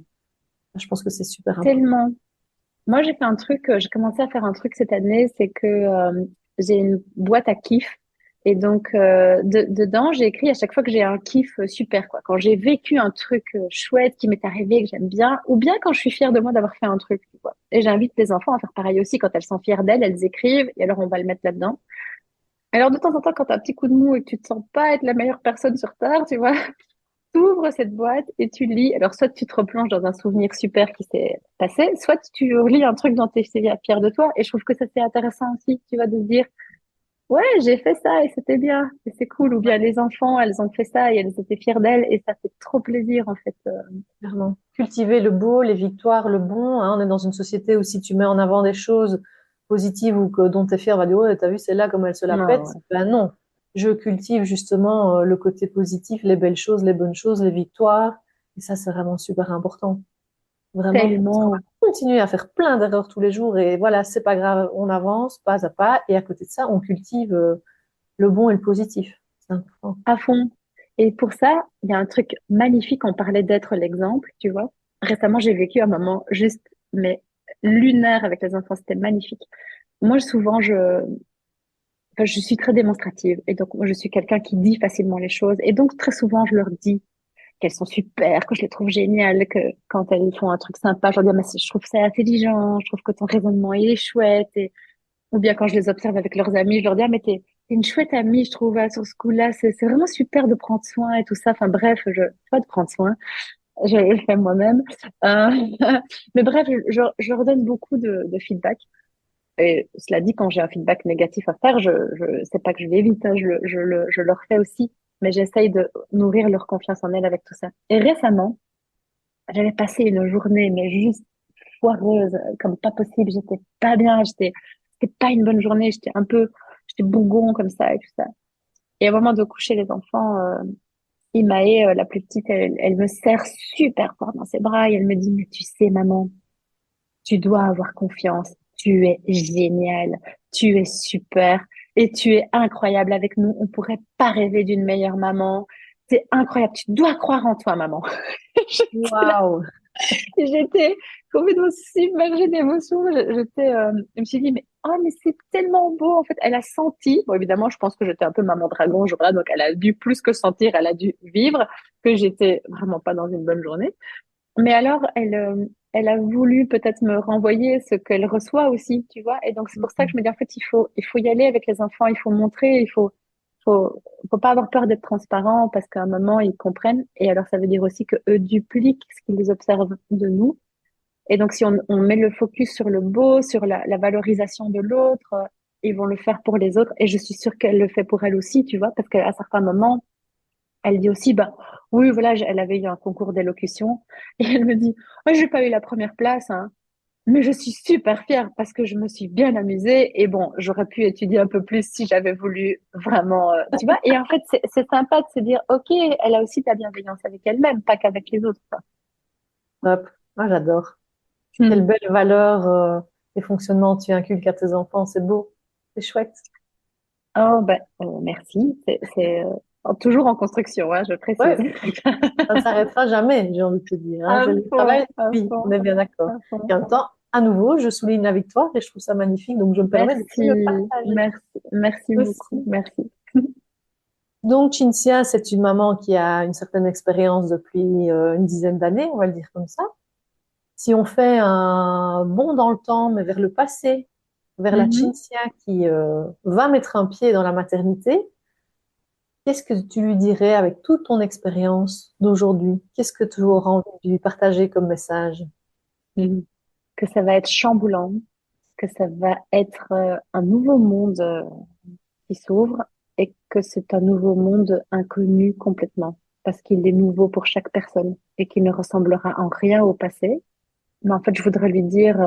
Je pense que c'est super important. tellement. Moi, j'ai fait un truc, j'ai commencé à faire un truc cette année, c'est que j'ai une boîte à kiff. Et donc, dedans, j'ai écrit à chaque fois que j'ai un kiff super, quoi. Quand j'ai vécu un truc chouette qui m'est arrivé, que j'aime bien, ou bien quand je suis fière de moi d'avoir fait un truc, tu vois. Et j'invite les enfants à faire pareil aussi. Quand elles sont fières d'elles, elles écrivent, et alors on va le mettre là-dedans. Alors, de temps en temps, quand t'as un petit coup de mou et que tu te sens pas être la meilleure personne sur Terre, tu vois, t'ouvres cette boîte et tu lis. Alors, soit tu te replonges dans un souvenir super qui s'est passé, soit tu relis un truc dont tu es fier de toi. Et je trouve que ça, c'est intéressant aussi, tu vois, de se dire, ouais, j'ai fait ça et c'était bien, et c'est cool. Ou bien les enfants, elles ont fait ça et elles étaient fières d'elles et ça fait trop plaisir, en fait. Clairement. Cultiver le beau, les victoires, le bon. Hein. On est dans une société où si tu mets en avant des choses positives ou que, dont tu es fier, on va dire, ouais, t'as vu, c'est là comme elle se la Non, pète. ouais. Ben non. Je cultive justement le côté positif, les belles choses, les bonnes choses, les victoires. Et ça, c'est vraiment super important. Vraiment. Parce qu'on va Tellement. continuer à faire plein d'erreurs tous les jours et voilà, c'est pas grave, on avance pas à pas. Et à côté de ça, on cultive le bon et le positif. C'est important. À fond. Et pour ça, il y a un truc magnifique. On parlait d'être l'exemple, tu vois. Récemment, j'ai vécu un moment juste, mais lunaire avec les enfants. C'était magnifique. Moi, souvent, enfin, je suis très démonstrative. Et donc, moi, je suis quelqu'un qui dit facilement les choses. Et donc, très souvent, je leur dis qu'elles sont super, que je les trouve géniales, que quand elles font un truc sympa, je leur dis, ah, mais je trouve ça intelligent, je trouve que ton raisonnement, il est chouette. Et, ou bien quand je les observe avec leurs amis, je leur dis, ah, mais t'es une chouette amie, je trouve, sur ce coup-là. C'est vraiment super de prendre soin et tout ça. Enfin, bref, pas de prendre soin. Je le fais moi-même. Euh, mais bref, je leur donne beaucoup de feedback. Et cela dit, quand j'ai un feedback négatif à faire, c'est pas que je l'évite, hein, je le refais aussi, mais j'essaye de nourrir leur confiance en elles avec tout ça. Et récemment, j'avais passé une journée, mais juste foireuse, comme pas possible. J'étais pas bien, c'était pas une bonne journée. J'étais bougon comme ça et tout ça. Et au moment de coucher les enfants, Imae, la plus petite, elle me serre super fort dans ses bras et elle me dit, mais tu sais, maman, tu dois avoir confiance. Tu es géniale. Tu es super. Et tu es incroyable avec nous. On pourrait pas rêver d'une meilleure maman. C'est incroyable. Tu dois croire en toi, maman. J'étais là, Waouh! j'étais complètement submergée d'émotions. Je me suis dit, mais, oh, mais c'est tellement beau. En fait, elle a senti. Bon, évidemment, je pense que j'étais un peu maman dragon ce jour-là. Donc, elle a dû plus que sentir. Elle a dû vivre que j'étais vraiment pas dans une bonne journée. Mais alors, elle a voulu peut-être me renvoyer ce qu'elle reçoit aussi, tu vois. Et donc, c'est pour ça que je me dis, en fait, il faut y aller avec les enfants, il faut montrer, faut pas avoir peur d'être transparent parce qu'à un moment, ils comprennent. Et alors, ça veut dire aussi que eux dupliquent ce qu'ils observent de nous. Et donc, si on met le focus sur le beau, sur la valorisation de l'autre, ils vont le faire pour les autres. Et je suis sûre qu'elle le fait pour elle aussi, tu vois, parce qu'à certains moments, elle dit aussi, bah, oui, voilà, elle avait eu un concours d'élocution et elle me dit, oh, j'ai pas eu la première place, hein, mais je suis super fière parce que je me suis bien amusée et bon, j'aurais pu étudier un peu plus si j'avais voulu vraiment, tu vois. Et en fait, c'est sympa de se dire, ok, elle a aussi de la bienveillance avec elle-même, pas qu'avec les autres, quoi. Top. Ah, j'adore. Quelle Hmm. belle valeur et fonctionnement tu inculques à tes enfants. C'est beau. C'est chouette. Oh, ben, merci. C'est toujours en construction, hein, je précise. Ouais, ça ne s'arrêtera jamais, j'ai envie de te dire, hein. À C'est le fond, travail de à vie. On fond, est bien d'accord. à fond. Et en même temps, à nouveau, je souligne la victoire et je trouve ça magnifique. Donc, je me permets de Merci, le partager merci, merci beaucoup, aussi. merci. Donc, Cinzia, c'est une maman qui a une certaine expérience depuis une dizaine d'années, on va le dire comme ça. Si on fait un bond dans le temps, mais vers le passé, vers la Mhm. Cinzia qui va mettre un pied dans la maternité, qu'est-ce que tu lui dirais avec toute ton expérience d'aujourd'hui? Qu'est-ce que tu auras envie de lui partager comme message? Mhm. Que ça va être chamboulant, que ça va être un nouveau monde qui s'ouvre et que c'est un nouveau monde inconnu complètement parce qu'il est nouveau pour chaque personne et qu'il ne ressemblera en rien au passé. Mais en fait, je voudrais lui dire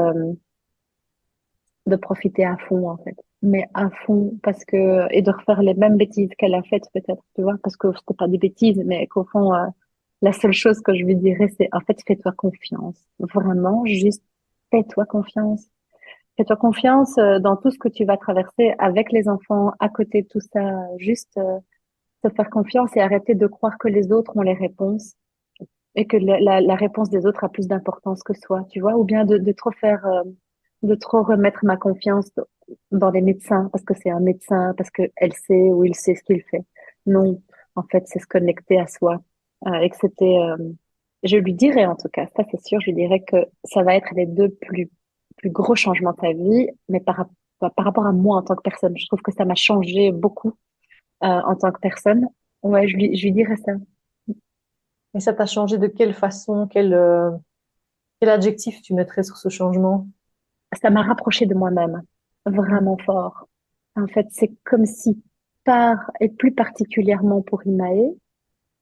de profiter à fond en fait, mais à fond parce que et de refaire les mêmes bêtises qu'elle a faites peut-être, tu vois, parce que c'était pas des bêtises, mais qu'au fond la seule chose que je lui dirais c'est en fait fais-toi confiance, vraiment juste fais-toi confiance. Fais-toi confiance dans tout ce que tu vas traverser avec les enfants, à côté de tout ça, juste te faire confiance et arrêter de croire que les autres ont les réponses et que la réponse des autres a plus d'importance que soi, tu vois, ou bien de trop faire, de trop remettre ma confiance dans les médecins parce que c'est un médecin, parce que elle sait ou il sait ce qu'il fait. Non, en fait, c'est se connecter à soi et que c'était, je lui dirais en tout cas, ça c'est sûr, je lui dirais que ça va être les deux plus gros changements de ta vie, mais par rapport à moi en tant que personne, je trouve que ça m'a changé beaucoup en tant que personne. Ouais, je lui dirais ça. Et ça t'a changé de quelle façon, quel adjectif tu mettrais sur ce changement? Ça m'a rapproché de moi-même, vraiment fort. En fait, c'est comme si et plus particulièrement pour Imae,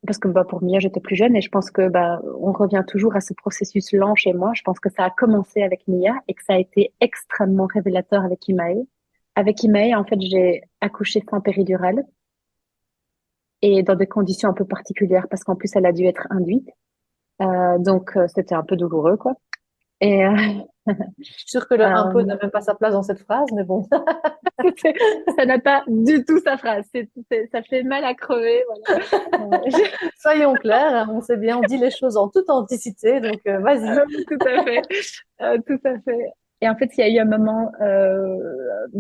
parce que bah, pour Mia, j'étais plus jeune et je pense que bah, on revient toujours à ce processus lent chez moi. Je pense que ça a commencé avec Mia et que ça a été extrêmement révélateur avec Imae. Avec Imae, en fait, j'ai accouché sans péridurale et dans des conditions un peu particulières parce qu'en plus, elle a dû être induite. Donc, c'était un peu douloureux, quoi. Et Je suis sûre que le un peu euh, n'a même pas sa place dans cette phrase, mais bon. Ça n'a pas du tout sa phrase. Ça fait mal à crever. Voilà. Soyons clairs, hein, on sait bien, on dit les choses en toute authenticité, donc vas-y. Tout à fait. Tout à fait. Et en fait, il y a eu un moment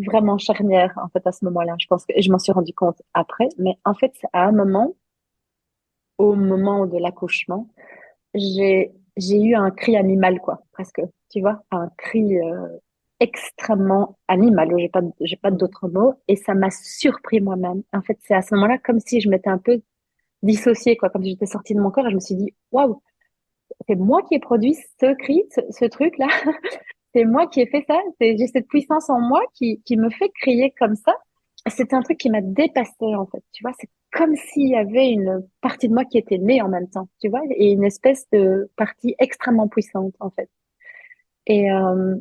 vraiment charnière en fait à ce moment-là. Je pense que et je m'en suis rendu compte après. Mais en fait, à un moment, au moment de l'accouchement, j'ai eu un cri animal quoi, presque. Tu vois, un cri extrêmement animal. J'ai pas d'autres mots. Et ça m'a surpris moi-même. En fait, c'est à ce moment-là comme si je m'étais un peu dissociée, quoi, comme si j'étais sortie de mon corps et je me suis dit, waouh, c'est moi qui ai produit ce cri, ce truc-là. C'est moi qui ai fait ça. J'ai cette puissance en moi qui me fait crier comme ça. C'était un truc qui m'a dépassée, en fait. Tu vois, c'est comme s'il y avait une partie de moi qui était née en même temps, tu vois, et une espèce de partie extrêmement puissante, en fait. Et, euh,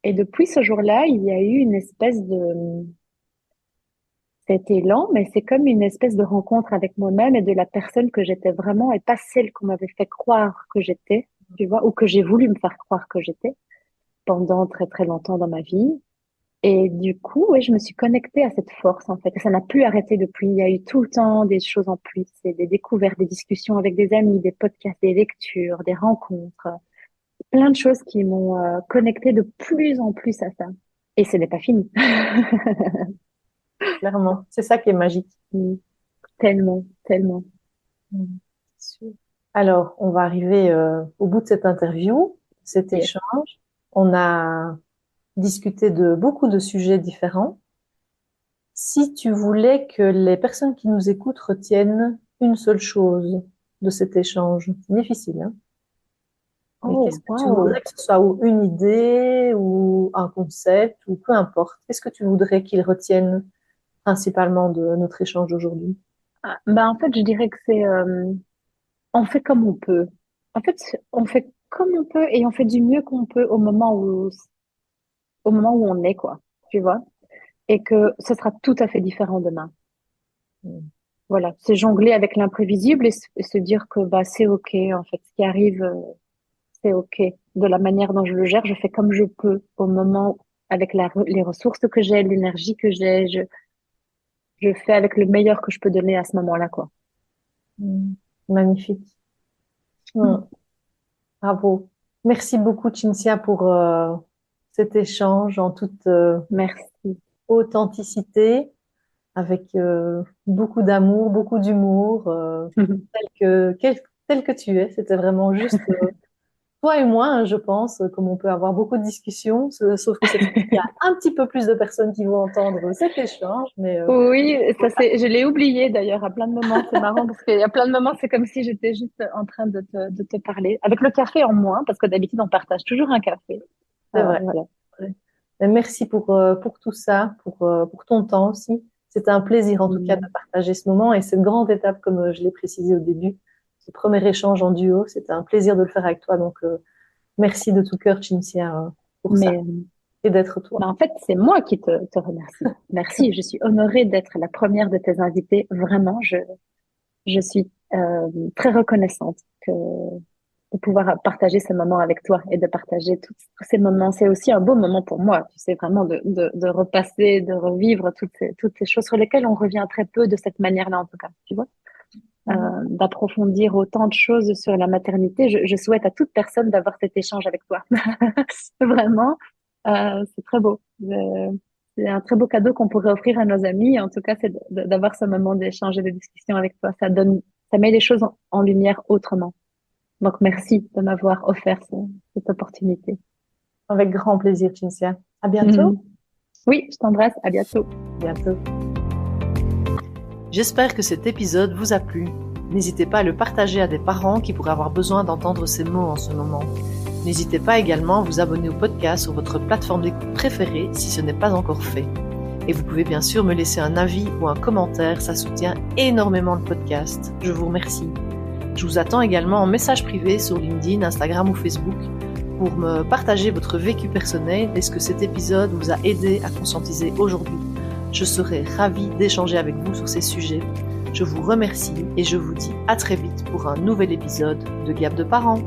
et depuis ce jour-là, il y a eu une espèce de, c'était lent, mais c'est comme une espèce de rencontre avec moi-même et de la personne que j'étais vraiment et pas celle qu'on m'avait fait croire que j'étais, tu vois, ou que j'ai voulu me faire croire que j'étais pendant très très longtemps dans ma vie. Et du coup, ouais, je me suis connectée à cette force en fait. Et ça n'a plus arrêté depuis. Il y a eu tout le temps des choses en plus, et des découvertes, des discussions avec des amis, des podcasts, des lectures, des rencontres, plein de choses qui m'ont connectée de plus en plus à ça. Et ce n'est pas fini. Clairement, c'est ça qui est magique. Mm. Tellement, tellement. Mm. Sûr. Alors, on va arriver au bout de cette interview, cet Yes. échange. On a discuté de beaucoup de sujets différents. Si tu voulais que les personnes qui nous écoutent retiennent une seule chose de cet échange, c'est difficile, hein? Mais qu'est-ce Oh, que tu waouh. voudrais que ce soit ou une idée ou un concept ou peu importe. Qu'est-ce que tu voudrais qu'ils retiennent principalement de notre échange d'aujourd'hui? Ah, bah, en fait, je dirais que on fait comme on peut. En fait, on fait comme on peut et on fait du mieux qu'on peut au moment où on est, quoi. Tu vois? Et que ce sera tout à fait différent demain. Mm. Voilà. C'est jongler avec l'imprévisible et se dire que, bah, c'est OK, en fait. Ce qui arrive, c'est OK. De la manière dont je le gère, je fais comme je peux au moment, avec les ressources que j'ai, l'énergie que j'ai, je fais avec le meilleur que je peux donner à ce moment-là, quoi. Mm. Magnifique. Mm. Bravo. Merci beaucoup, Cinzia, pour cet échange en toute Merci. authenticité, avec beaucoup d'amour, beaucoup d'humour, tel que tu es. C'était vraiment juste toi et moi, hein, je pense, comme on peut avoir beaucoup de discussions, sauf que cette fois, il y a un petit peu plus de personnes qui vont entendre cet échange, mais Oui, je l'ai oublié d'ailleurs à plein de moments. C'est marrant parce qu'il y a plein de moments, c'est comme si j'étais juste en train de te parler. Avec le café en moins, parce que d'habitude, on partage toujours un café. c'est vrai. Voilà. Mais merci pour tout ça, pour ton temps aussi. C'était un plaisir en tout cas de Mm. partager ce moment et cette grande étape, comme je l'ai précisé au début, ce premier échange en duo. C'était un plaisir de le faire avec toi. Donc, merci de tout cœur, Cinzia, pour ça Mais, et d'être toi. mais en fait, c'est moi qui te remercie. Merci, je suis honorée d'être la première de tes invités. Vraiment, je suis très reconnaissante de pouvoir partager ce moment avec toi et de partager tous ces moments. C'est aussi un beau moment pour moi, tu sais, vraiment de repasser, de revivre toutes ces choses sur lesquelles on revient très peu de cette manière-là, en tout cas, tu vois. D'approfondir autant de choses sur la maternité. Je souhaite à toute personne d'avoir cet échange avec toi. Vraiment, c'est très beau. C'est un très beau cadeau qu'on pourrait offrir à nos amis. En tout cas, c'est d'avoir ce moment d'échange et de discussion avec toi. Ça met les choses en lumière autrement. Donc, merci de m'avoir offert cette opportunité. Avec grand plaisir, Cinzia. À bientôt. Mhm. Oui, je t'embrasse. À bientôt. Bientôt. J'espère que cet épisode vous a plu. N'hésitez pas à le partager à des parents qui pourraient avoir besoin d'entendre ces mots en ce moment. N'hésitez pas également à vous abonner au podcast sur votre plateforme d'écoute préférée si ce n'est pas encore fait. Et vous pouvez bien sûr me laisser un avis ou un commentaire, ça soutient énormément le podcast. Je vous remercie. Je vous attends également en message privé sur LinkedIn, Instagram ou Facebook pour me partager votre vécu personnel et ce que cet épisode vous a aidé à conscientiser aujourd'hui. Je serai ravie d'échanger avec vous sur ces sujets. Je vous remercie et je vous dis à très vite pour un nouvel épisode de Gap de parents.